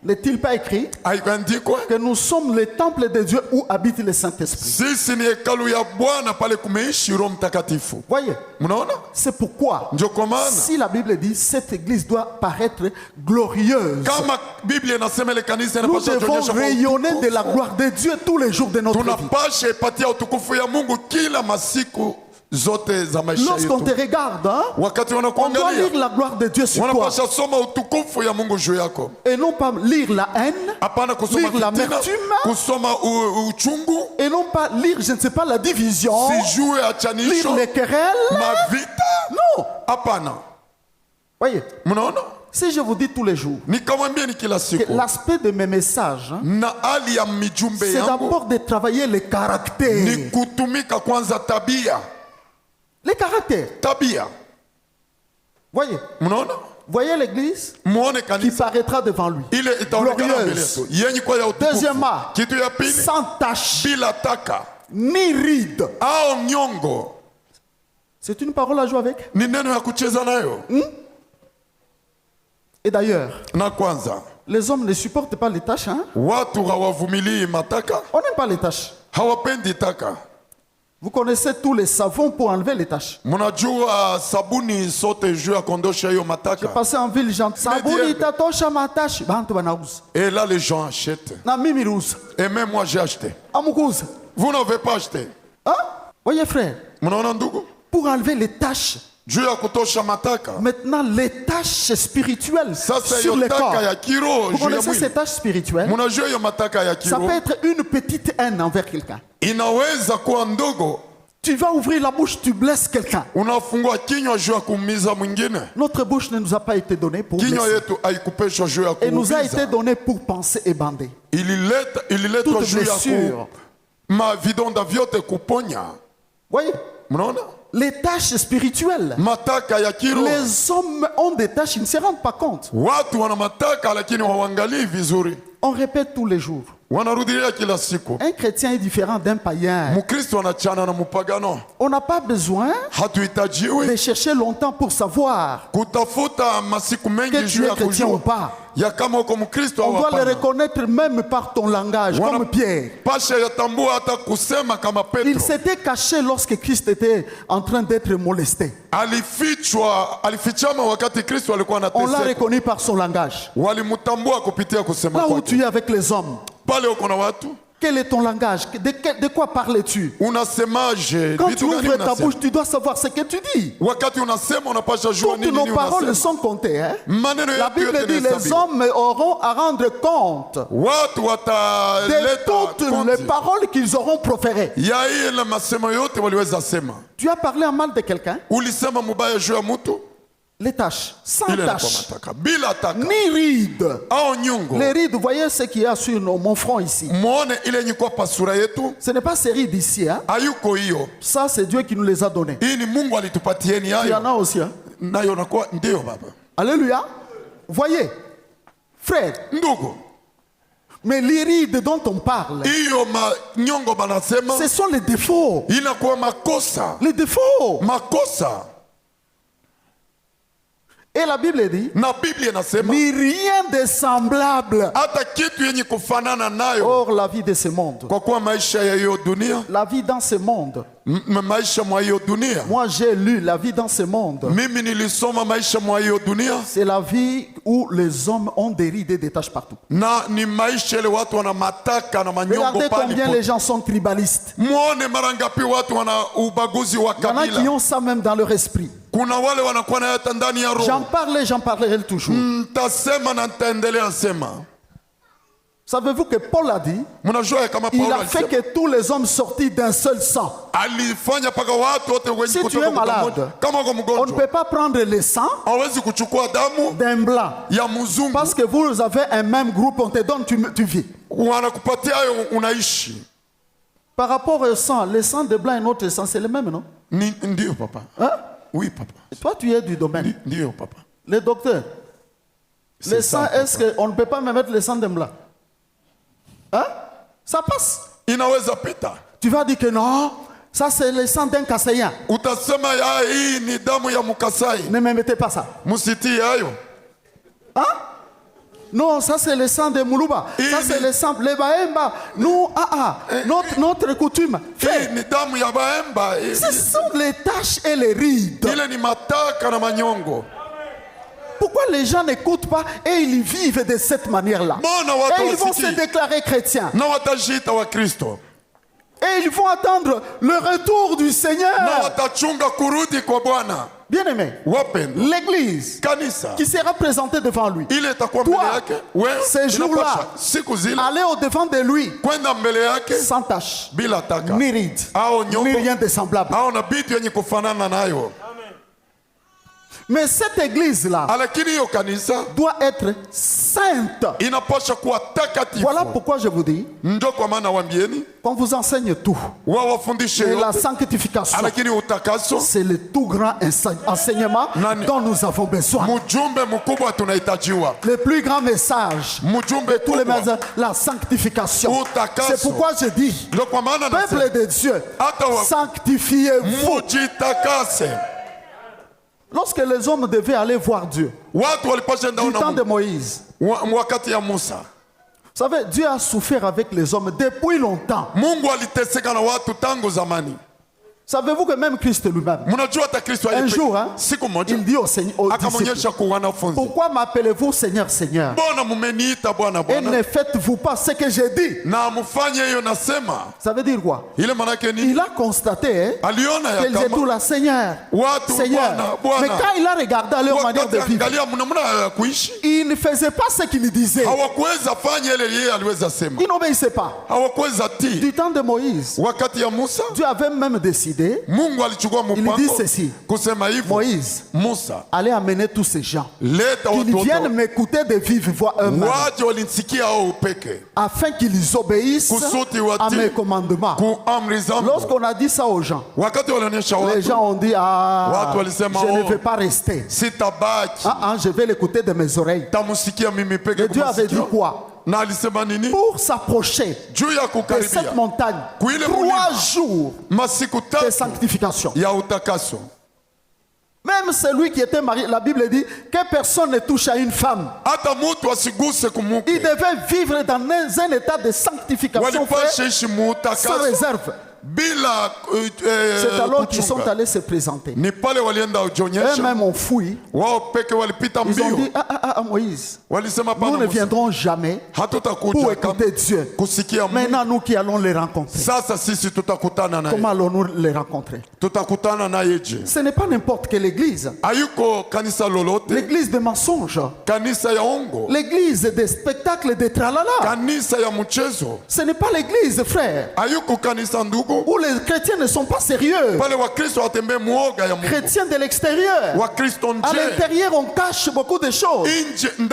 N'est-il pas écrit Haikuandikwa que nous sommes les temples de Dieu où habite le Saint-Esprit? sisi ni hekalu ya Bwana, pale kumeishi Roho Mtakatifu. Voyez, Mnaona? c'est pourquoi, Ndio kwa maana si la Bible dit cette église doit paraître glorieuse, kama Biblia inasema ile kanisa nous inapaswa devons kuonyesha kwa rayonner de la utukufu. gloire de Dieu tous les jours de notre vie. Tunapasha ipatia utukufu ya Mungu kila masiku zote za maisha Lorsqu'on te yetu. regarde, hein, Wakati on doit lire wanakuangalia la gloire de Dieu sur toi wanapasha soma utukufu ya Mungu juu yako, et non pas lire la haine, hapana kusoma lire fitina, l'amertume, kusoma uchungu, et non pas lire, je ne sais pas, la division, sijue lire achanisho, les querelles. mavita. Non. Hapana. Voyez, Mnaona? si je vous dis tous les jours Nikamwambia ni kila que siku l'aspect de mes messages, hein, na hali ya mijumbe c'est yangu d'abord de travailler les ni caractères. kutumika kwanza tabia. Les caractères. Tabia. Voyez, Mnaona? voyez l'église Muone qui kanisa paraîtra devant lui. ile itaonekana mbele Glorieuse. yetu yenye kwa ya utukufu. Deuxièmement, Kitu ya pili, sans tache, bila taka ni ride. au nyongo. C'est une parole à jouer avec. Ni neno ya kucheza nayo. Et d'ailleurs, Na kwanza, les hommes ne supportent pas les tâches. Hein? watu hawavumilii mataka, On n'aime pas les tâches. hawapendi taka. Vous connaissez tous les savons pour enlever les tâches. Mnajua sabuni sote juu ya kondosha hiyo mataka. Passez en ville, j'entends sabuni itatosha matashi. Bantu banauza. Et là les gens achètent. Na mimi ruza. Et même moi j'ai acheté. Amukuza. Vous n'avez pas acheté. Hein? Voyez frère, Mnaona ndugu? pour enlever les tâches, Juu ya kutosha mataka. maintenant les tâches spirituelles Sasa sur hiyo le corps. taka ya kiroho Vous juu ya connaissez ces mwili. tâches spirituelles? Mnajua hiyo mataka ya Ça kiroho peut être une petite haine envers quelqu'un. inaweza kuwa ndogo. Tu vas ouvrir la bouche, tu blesses quelqu'un. Unafungua kinywa juu ya kuumiza mwingine. Notre bouche ne nous a pas été donnée pour Kinywa blesser. yetu haikupeshwa juu ya Elle nous a été kuumiza. donnée pour penser et bander. Ililetwa Toute juu ya blessure. mavidonda vyote kuponya. Voyez, Mnaona? les tâches spirituelles. Mataka ya kiroho. Les hommes ont des tâches, ils ne se rendent pas compte. Watu wana mataka lakini hawaangalii vizuri. On répète tous les jours. Wanarudilia kila siku. Un chrétien est différent d'un païen. Mkristo anachana na mpagano. On n'a pas besoin Hatuhitajiwi de chercher longtemps pour savoir kutafuta masiku que mengi tu juu es ya chrétien ou kujua pas. ya kama uko Mkristo On au doit le hapana. reconnaître même par ton langage, comme Pierre. Pasha yatambua hata kusema kama Il Petro. s'était caché lorsque Christ était en train d'être molesté. Alifichama wakati Kristo alikuwa On l'a anateseka. reconnu par son langage. Walimtambua kupitia kusema Là où kwake. tu es avec les hommes, Pale uko na watu, quel est ton langage? De quoi parles-tu? unasemaje? Quand Vitu tu gani ouvres ta unasema? bouche, tu dois savoir ce que tu dis. Wakati unasema unapasha jua Toutes nini nos nini paroles unasema. sont comptées. Hein? Maneno La yetu Bible yote dit ni les hesabiwa. hommes auront à rendre compte Watu de wataleta toutes les konti paroles qu'ils auront proférées. ya ile masemo yote waliweza sema. Tu as parlé en mal de quelqu'un, Ulisema mubaya juu ya mtu, les tâches, sans ile inakuwa tâches, mataka bila taka ni rides. au nyungu. Les rides, vous voyez ce qu'il y a sur mon front ici. Muone ile nyikwa pasura yetu Ce n'est pas ces rides ici. Hein? hayuko hiyo. Ça, c'est Dieu qui nous les a donnés. Hii ni Mungu alitupatieni Il y en hayo. a aussi. Hein? Nayo nakuwa ndio baba. Alléluia. Voyez, frère, Ndugu, mais les rides dont on parle, hiyo nyongo banasema ce sont les défauts. inakuwa makosa. Les défauts. Makosa. Et la Bible dit, Na Biblia inasema ni rien de semblable. hata kitu yenye kufanana nayo, Or, la vie de ce monde, kwa kuwa maisha ya hiyo dunia, la vie dans ce monde, maisha mwa hiyo dunia. moi j'ai lu la vie dans ce monde, Mimi nilisoma maisha mwa hiyo dunia, c'est la vie où les hommes ont des rides et des taches partout. na ni maisha ile watu wana mataka na manyongo Regardez pali combien les pote. gens sont tribalistes. Muone mara ngapi watu wana ubaguzi wa Il y en a qui kabila. ont ça même dans leur esprit. Kuna wale wanakuwa na hata ndani ya J'en roho. parlerai toujours. Ntasema na nitaendelea sema. Savez-vous que Paul a dit, Mnajua ya kama il Paulo a fait alisema que tous les hommes sortis d'un seul sang. alifanya paka watu wote wenye Si tu kutoka es kwa malade, mmoja. Kama uko On ne mgonjwa peut pas prendre le sang hawezi kuchukua damu d'un blanc. ya mzungu, Parce que vous avez un même groupe, on te donne, tu vis. wanakupatia hayo unaishi. Par rapport au sang, le sang de blanc et notre sang, c'est le même, non? Ndio papa. Hein? Oui papa. Toi, tu es du domaine. Ndio papa. Les docteurs, Le sang, est-ce qu'on ne peut pas me mettre le sang d'un blanc? Hein? Ça passe. Inaweza pita. Tu vas dire que non, ça c'est le sang d'un Kassaïen. Utasema ya hii ni damu ya Mukasai. Ne me mettez pas ça. Musiti hayo. Hein? Non, ça c'est le sang de Moulouba. Ça c'est le sang de Baemba. Nous, notre coutume. Hii ni damu ya Baemba. Ce sont les taches et les rides. Ile ni mataka na manyongo. Pourquoi les gens n'écoutent pas et ils vivent de cette manière-là? Et ils vont se déclarer chrétiens. Na watajita wa Kristo. Et ils vont attendre le retour du Seigneur. Na watachunga kurudi kwa Bwana. Bien-aimé, l'église qui sera présentée devant lui, toi, ces jours-là, allez au-devant de lui, sans tache, ni ride, ni rien de semblable. Mais cette église-là doit être sainte. Voilà pourquoi je vous dis qu'on vous enseigne tout. Et la sanctification, c'est le tout grand enseignement dont nous avons besoin. Le plus grand message de tous les messages, la sanctification. C'est pourquoi je dis, peuple de Dieu, sanctifiez-vous. Lorsque les hommes devaient aller voir Dieu, du temps de Moïse, vous savez, Dieu a souffert avec les hommes depuis longtemps. Savez-vous que même Christ lui-même, un jour, hein, il dit au Seigneur, aux disciples, pourquoi m'appelez-vous Seigneur, Seigneur, et ne faites-vous pas ce que j'ai dit? Ça veut dire quoi? Il a constaté qu'ils étaient tous là, Seigneur, Seigneur. Mais quand il a regardé à leur manière de vivre, il ne faisait pas ce qu'il disait. Il n'obéissait pas. Du temps de Moïse, Dieu avait même décidé. Il dit ceci: Moïse, allez amener tous ces gens qu'ils viennent m'écouter de vive voix eux-mêmes, afin qu'ils obéissent à mes commandements. Lorsqu'on a dit ça aux gens, les gens ont dit, ah, je ne vais pas rester. Je vais l'écouter de mes oreilles. Et Dieu avait dit quoi? Pour s'approcher de cette montagne, 3 jours de sanctification. Même celui qui était marié, la Bible dit que personne ne touche à une femme. Il devait vivre dans un état de sanctification sans réserve. C'est alors qu'ils sont allés se présenter. Eux-mêmes ont fouillé. Ils ont dit, Moïse, nous ne viendrons jamais pour écouter Dieu. Maintenant, nous qui allons les rencontrer. Comment allons-nous les rencontrer? Ce n'est pas n'importe quelle église. L'église de mensonges. L'église des spectacles de tralala. Ce n'est pas l'église, frère, où les chrétiens ne sont pas sérieux. Chrétiens de l'extérieur. À l'intérieur, on cache beaucoup de choses. Non.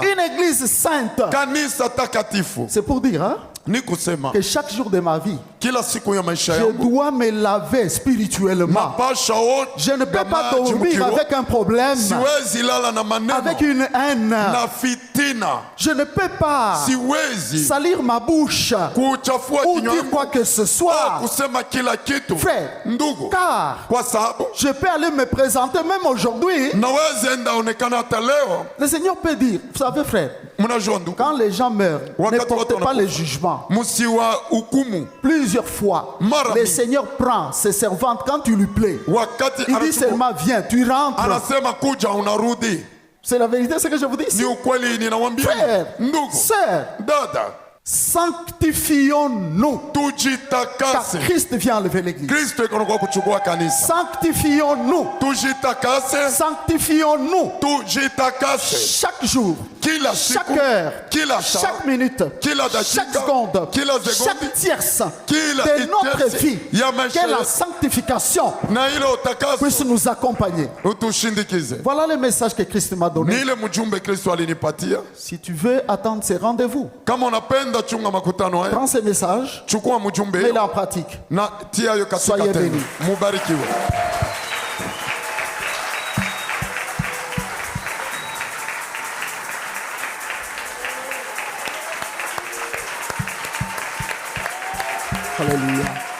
Une église sainte. C'est pour dire, hein, que chaque jour de ma vie, je dois me laver spirituellement. Je ne peux pas dormir avec un problème, avec une haine. Je ne peux pas salir ma bouche ou dire quoi que ce soit. Frère, car je peux aller me présenter même aujourd'hui. Le Seigneur peut dire, vous savez frère, quand les gens meurent, ne portez pas le jugement. Plusieurs fois, le Seigneur prend ses servantes quand tu lui plais. Il dit seulement viens, tu rentres. C'est la vérité ce que je vous dis ici. Frère, sœur, sanctifions-nous, car Christ vient enlever l'église. Sanctifions-nous, sanctifions-nous chaque jour, chaque heure, chaque minute, chaque seconde, chaque tierce de notre vie. Que la sanctification puisse nous accompagner. Voilà le message que Christ m'a donné. Si tu veux attendre ces rendez-vous, prends ce message, mets-le en pratique. Soyez bénis. Alléluia.